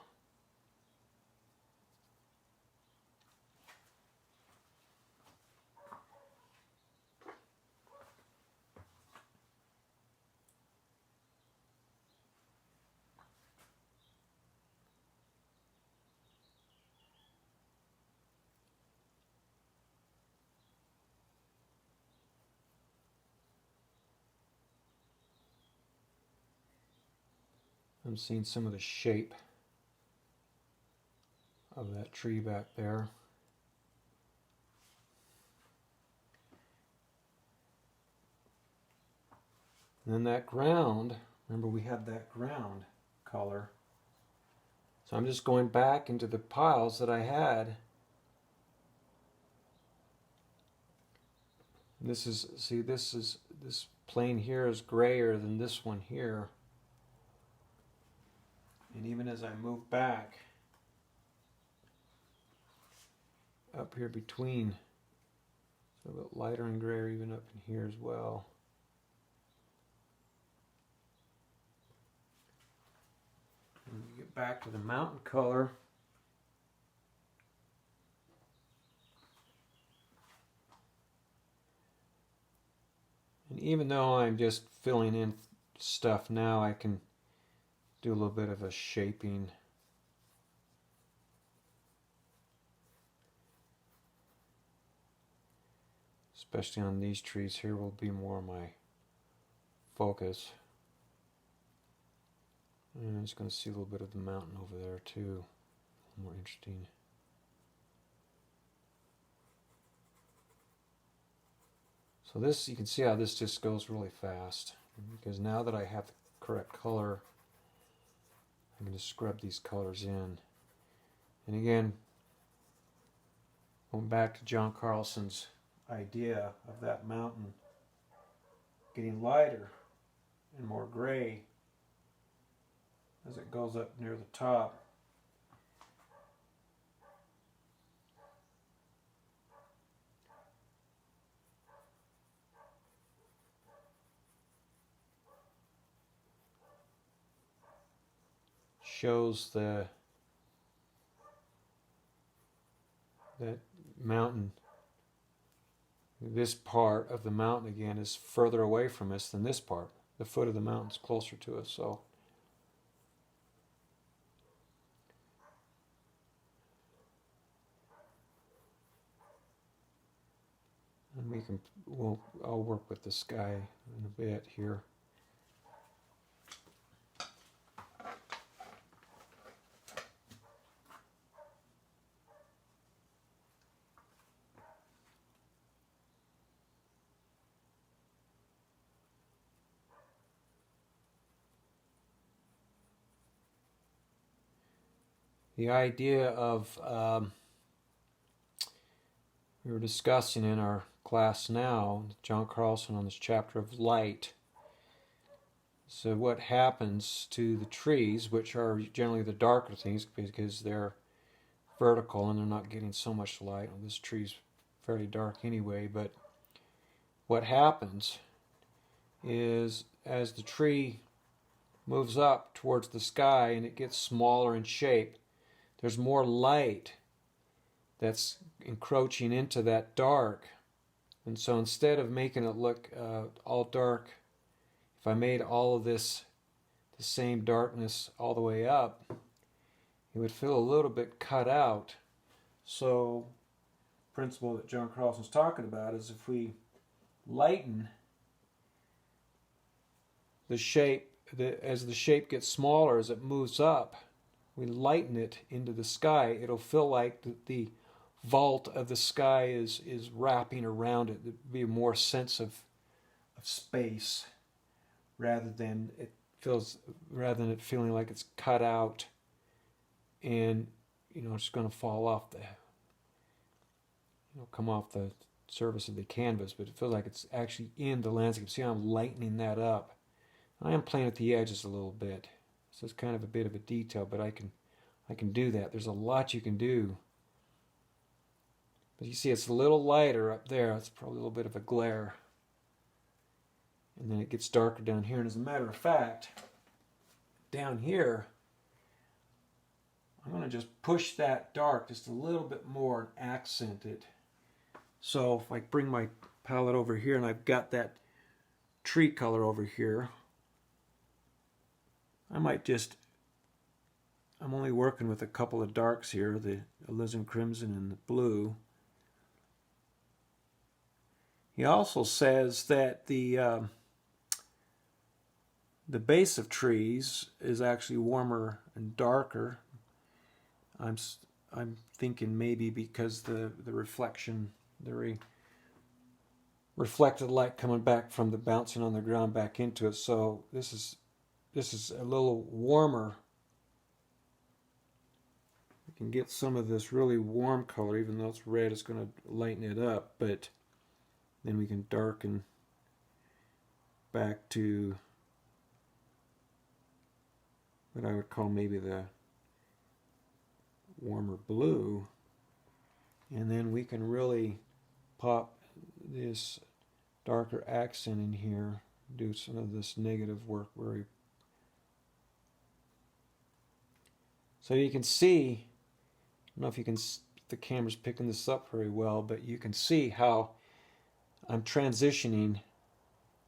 I'm seeing some of the shape of that tree back there. And then that ground, remember we had that ground color. So I'm just going back into the piles that I had. This is, see, this plane here is grayer than this one here. And even as I move back up here between, it's a little bit lighter and grayer even up in here as well. And we get back to the mountain color. And even though I'm just filling in stuff now, I can do a little bit of a shaping. Especially on these trees here will be more my focus. And I'm just going to see a little bit of the mountain over there too. More interesting. So this, you can see how this just goes really fast. Because now that I have the correct color, I'm going to scrub these colors in. And again, going back to John Carlson's idea of that mountain getting lighter and more gray as it goes up near the top. Shows that mountain, this part of the mountain again is further away from us than this part. The foot of the mountain's closer to us, so and I'll work with the sky in a bit here. The idea of we were discussing in our class now, John Carlson, on this chapter of light. So what happens to the trees, which are generally the darker things because they're vertical and they're not getting so much light. Well, this tree's fairly dark anyway, but what happens is as the tree moves up towards the sky and it gets smaller in shape, there's more light that's encroaching into that dark. And so instead of making it look all dark, if I made all of this the same darkness all the way up, it would feel a little bit cut out. So the principle that John Carlson's talking about is if we lighten the shape, as the shape gets smaller, as it moves up, we lighten it into the sky, it'll feel like the vault of the sky is wrapping around it. There'd be more sense of space rather than it feeling like it's cut out and it's going to fall off come off the surface of the canvas, but it feels like it's actually in the landscape. See how I'm lightening that up? I am playing at the edges a little bit. So it's kind of a bit of a detail, but I can do that. There's a lot you can do. But you see it's a little lighter up there. It's probably a little bit of a glare. And then it gets darker down here. And as a matter of fact, down here, I'm going to just push that dark just a little bit more and accent it. So if I bring my palette over here and I've got that tree color over here, I'm only working with a couple of darks here, the alizarin crimson and the blue. He also says that the base of trees is actually warmer and darker. I'm thinking maybe because the reflection, the reflected light coming back from the bouncing on the ground back into it. So this is a little warmer. You can get some of this really warm color, even though it's red, it's going to lighten it up, but then we can darken back to what I would call maybe the warmer blue, and then we can really pop this darker accent in here, do some of this negative work so you can see, I don't know if you can, the camera's picking this up very well, but you can see how I'm transitioning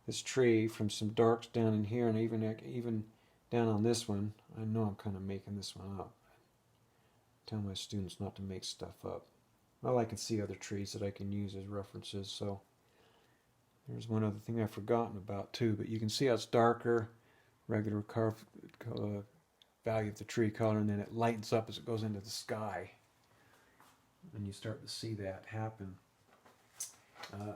this tree from some darks down in here and even down on this one. I know I'm kind of making this one up. I tell my students not to make stuff up. Well, I can see other trees that I can use as references, so there's one other thing I've forgotten about too, but you can see how it's darker, regular value of the tree color, and then it lightens up as it goes into the sky. And you start to see that happen.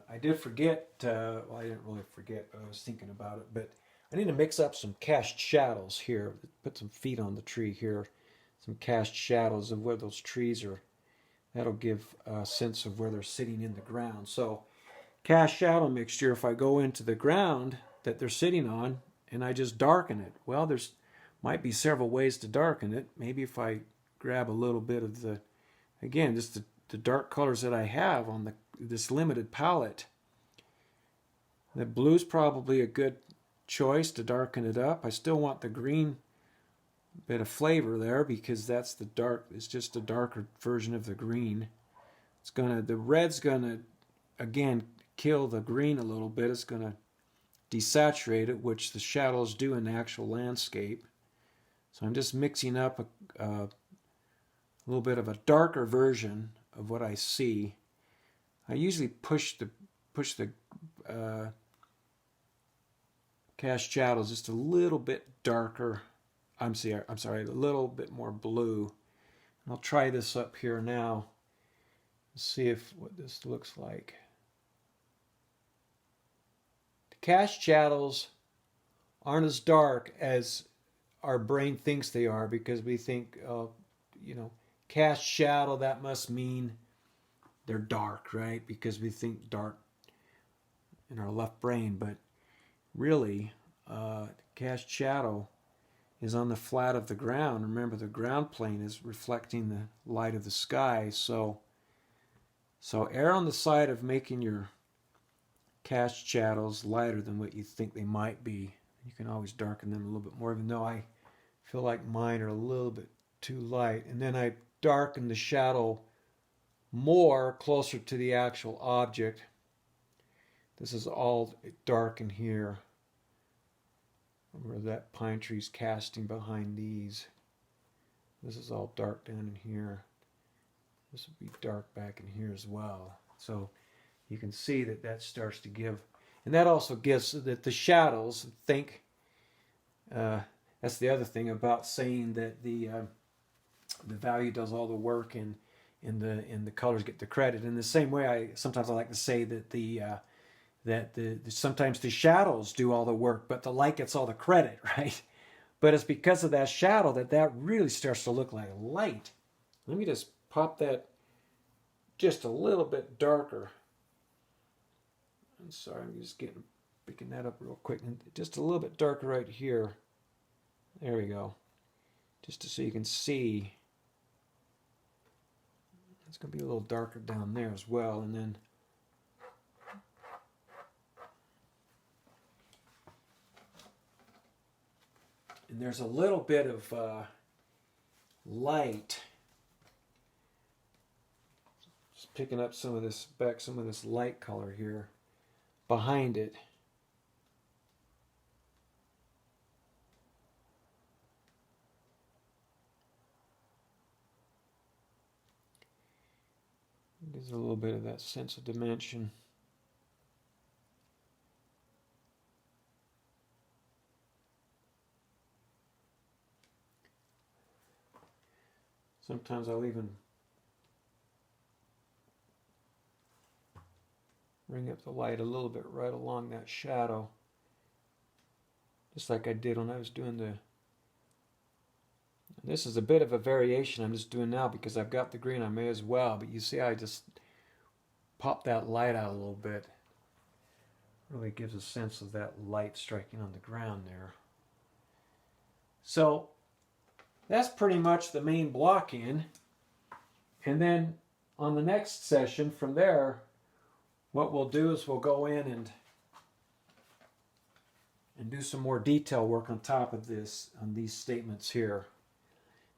I did forget, well, I didn't really forget, but I was thinking about it, but I need to mix up some cast shadows here. Put some feet on the tree here, some cast shadows of where those trees are. That'll give a sense of where they're sitting in the ground. So cast shadow mixture, if I go into the ground that they're sitting on and I just darken it, well, there's might be several ways to darken it. Maybe if I grab a little bit of the, again, just the dark colors that I have on this limited palette. The blue's probably a good choice to darken it up. I still want the green bit of flavor there because that's the dark, it's just a darker version of the green. The red's gonna, again, kill the green a little bit. It's gonna desaturate it, which the shadows do in the actual landscape. So I'm just mixing up a little bit of a darker version of what I see. I usually push the cast shadows just a little bit darker. I'm sorry, a little bit more blue. I'll try this up here now. See what this looks like. The cast shadows aren't as dark as our brain thinks they are, because we think, cast shadow, that must mean they're dark, right? Because we think dark in our left brain, but really, cast shadow is on the flat of the ground. Remember, the ground plane is reflecting the light of the sky, so err on the side of making your cast shadows lighter than what you think they might be. You can always darken them a little bit more, even though I feel like mine are a little bit too light. And then I darken the shadow more closer to the actual object. This is all dark in here, where that pine tree's casting behind these. This is all dark down in here. This will be dark back in here as well. So you can see that that starts to give, and that also gives that the shadows, think, that's the other thing about saying that the value does all the work and the colors get the credit. In the same way, sometimes I like to say that sometimes the shadows do all the work, but the light gets all the credit, right? But it's because of that shadow that really starts to look like light. Let me just pop that just a little bit darker. I'm sorry, I'm just picking that up real quick. And just a little bit darker right here. There we go. Just so you can see. It's going to be a little darker down there as well. And then there's a little bit of light. Just picking up some of this light color here behind it. Gives a little bit of that sense of dimension. Sometimes I'll even bring up the light a little bit right along that shadow, just like I did when I was doing the. This is a bit of a variation I'm just doing now because I've got the green. I may as well, but you see I just pop that light out a little bit. Really gives a sense of that light striking on the ground there. So that's pretty much the main block in. And then on the next session from there, what we'll do is we'll go in and do some more detail work on top of this, on these statements here.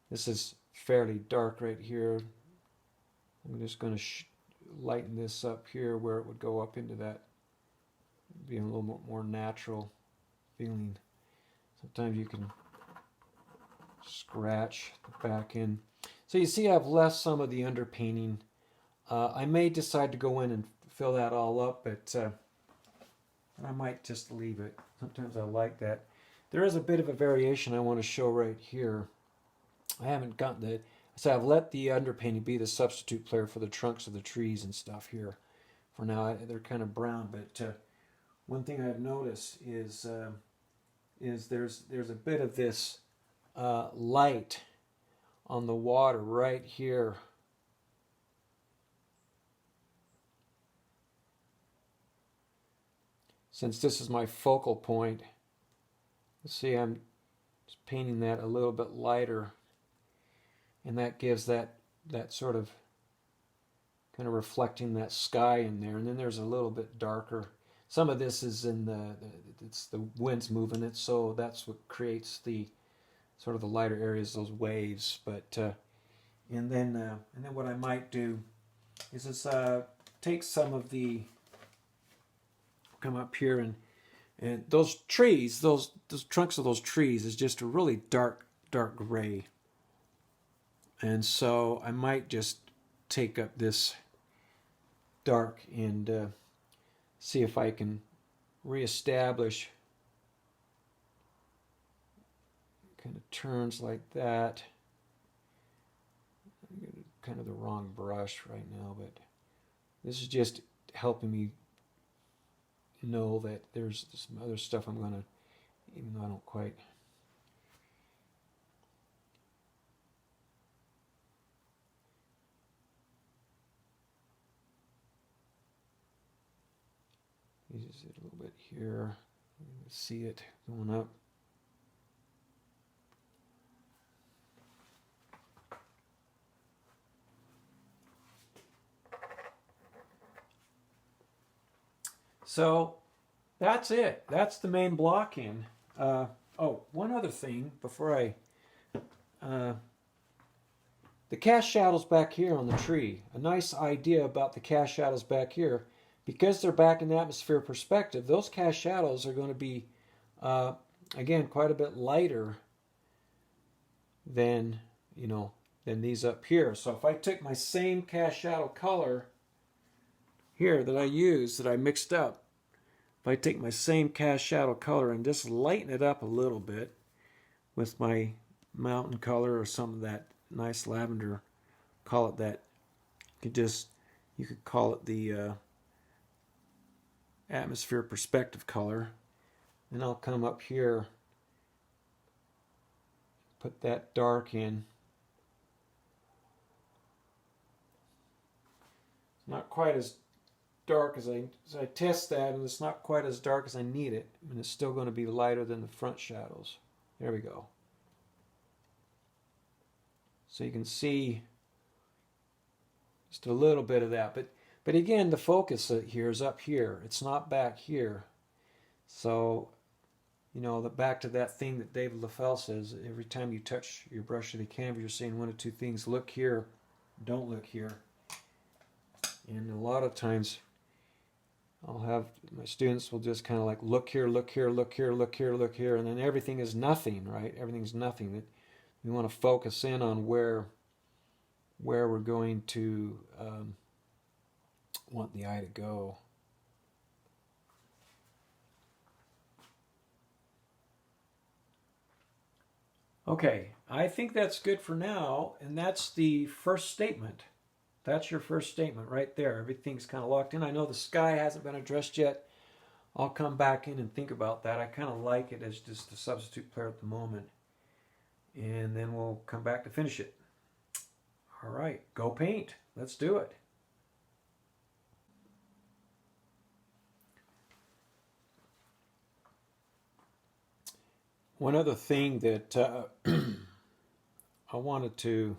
This is fairly dark right here. I'm just going to lighten this up here where it would go up into that, be a little bit more natural feeling. Sometimes you can scratch the back end. So you see I've left some of the underpainting. I may decide to go in and fill that all up, but I might just leave it. Sometimes I like that. There is a bit of a variation I want to show right here. I haven't gotten the, so I've let the underpainting be the substitute player for the trunks of the trees and stuff here. For now, they're kind of brown, but one thing I've noticed is there's a bit of this light on the water right here. Since this is my focal point, let's see, I'm just painting that a little bit lighter, and that gives that sort of kind of reflecting that sky in there. And then there's a little bit darker. Some of this is in it's the wind's moving it, so that's what creates the sort of the lighter areas, those waves. But and then what I might do is take some of the, come up here and those trees, those trunks of those trees is just a really dark gray. And so I might just take up this dark and see if I can reestablish kind of turns like that. I'm getting kind of the wrong brush right now, but this is just helping me know that there's some other stuff I'm going to, even though I don't quite. Use it a little bit here. See it going up. So that's it. That's the main block in. Oh, one other thing before I... the cast shadows back here on the tree. A nice idea about the cast shadows back here. Because they're back in the atmosphere perspective, those cast shadows are going to be, again, quite a bit lighter than, than these up here. So if I took my same cast shadow color here that I used, that I mixed up, if I take my same cast shadow color and just lighten it up a little bit with my mountain color or some of that nice lavender, call it that, you could call it the atmosphere perspective color. Then I'll come up here, put that dark in. It's not quite as dark as I test that, and it's not quite as dark as I need it, and it's still going to be lighter than the front shadows. There we go. So you can see just a little bit of that, but again, the focus here is up here. It's not back here. So, back to that thing that David LaFell says, every time you touch your brush to the canvas, you're saying one of two things: look here, don't look here. And a lot of times I'll have my students will just kind of like look here, look here, look here, look here, look here, and then everything is nothing, right? Everything's nothing. We want to focus in on where we're going to want the eye to go. Okay, I think that's good for now, and that's the first statement. That's your first statement right there. Everything's kind of locked in. I know the sky hasn't been addressed yet. I'll come back in and think about that. I kind of like it as just a substitute player at the moment. And then we'll come back to finish it. All right, go paint. Let's do it. One other thing that I wanted to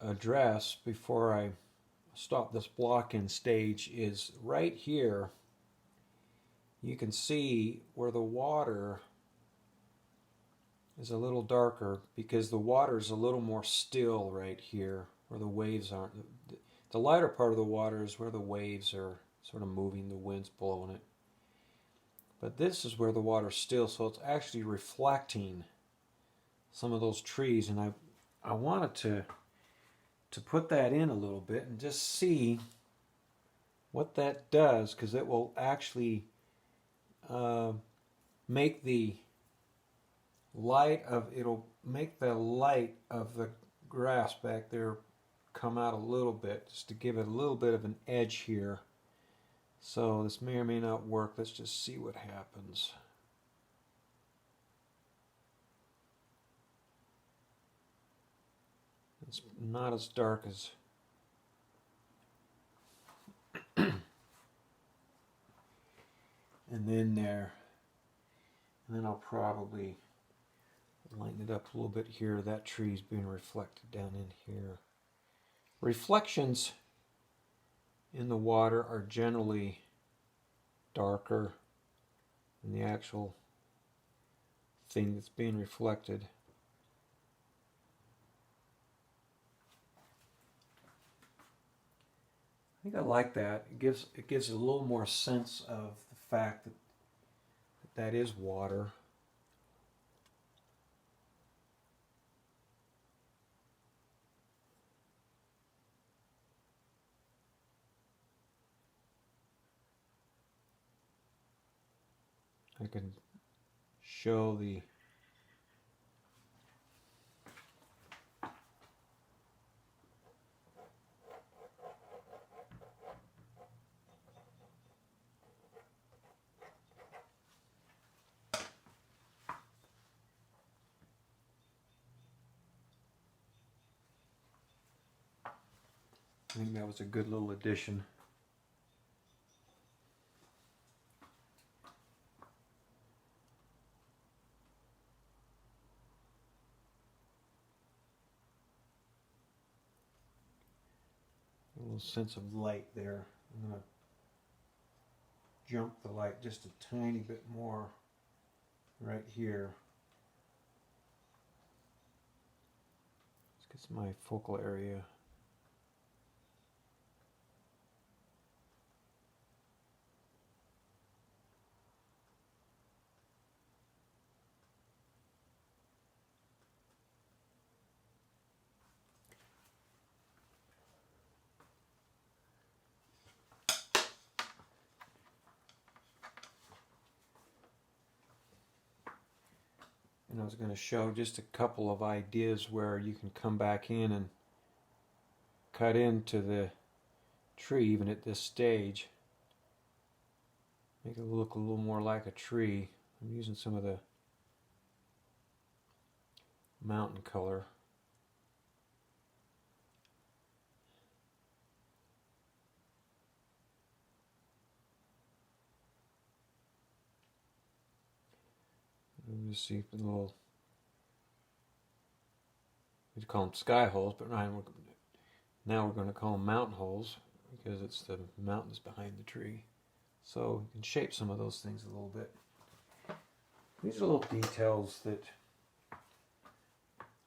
address before I stop this block-in stage is right here. You can see where the water is a little darker because the water is a little more still right here where the waves aren't. The lighter part of the water is where the waves are sort of moving, the wind's blowing it. But this is where the water's still, so it's actually reflecting some of those trees. And I wanted to put that in a little bit and just see what that does, because it will actually make the light of the grass back there come out a little bit, just to give it a little bit of an edge here. So this may or may not work. Let's just see what happens. It's not as dark as and then there. And then I'll probably lighten it up a little bit here. That tree's being reflected down in here. Reflections in the water are generally darker than the actual thing that's being reflected. I think I like that. It gives a little more sense of the fact that that is water. I can show the I think that was a good little addition. little sense of light there. I'm going to jump the light just a tiny bit more right here. This gets my focal area. And I was going to show just a couple of ideas where you can come back in and cut into the tree even at this stage. Make it look a little more like a tree. I'm using some of the mountain color. Let me see the little, we'd call them sky holes, but now we're going to call them mountain holes because it's the mountains behind the tree. So you can shape some of those things a little bit. These are little details that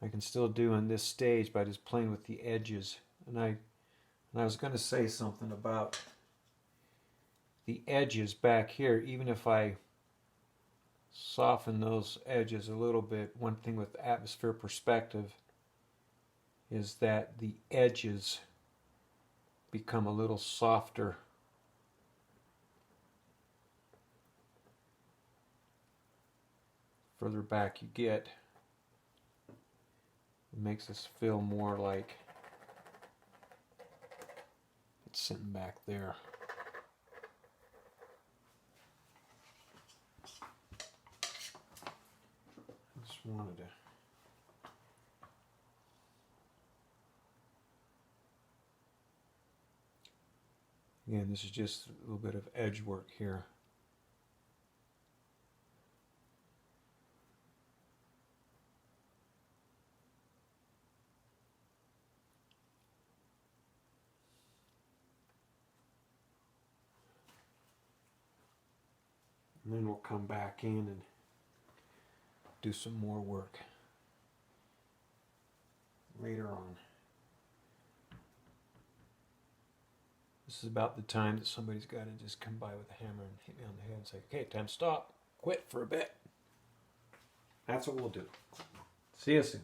I can still do in this stage by just playing with the edges. And I was going to say something about the edges back here, even if I soften those edges a little bit. One thing with atmosphere perspective is that the edges become a little softer. Further back you get, it makes this feel more like it's sitting back there. I just wanted to again, this is just a little bit of edge work here. And then we'll come back in and do some more work later on. This is about the time that somebody's got to just come by with a hammer and hit me on the head and say, okay, time to stop, quit for a bit. That's what we'll do. See you soon.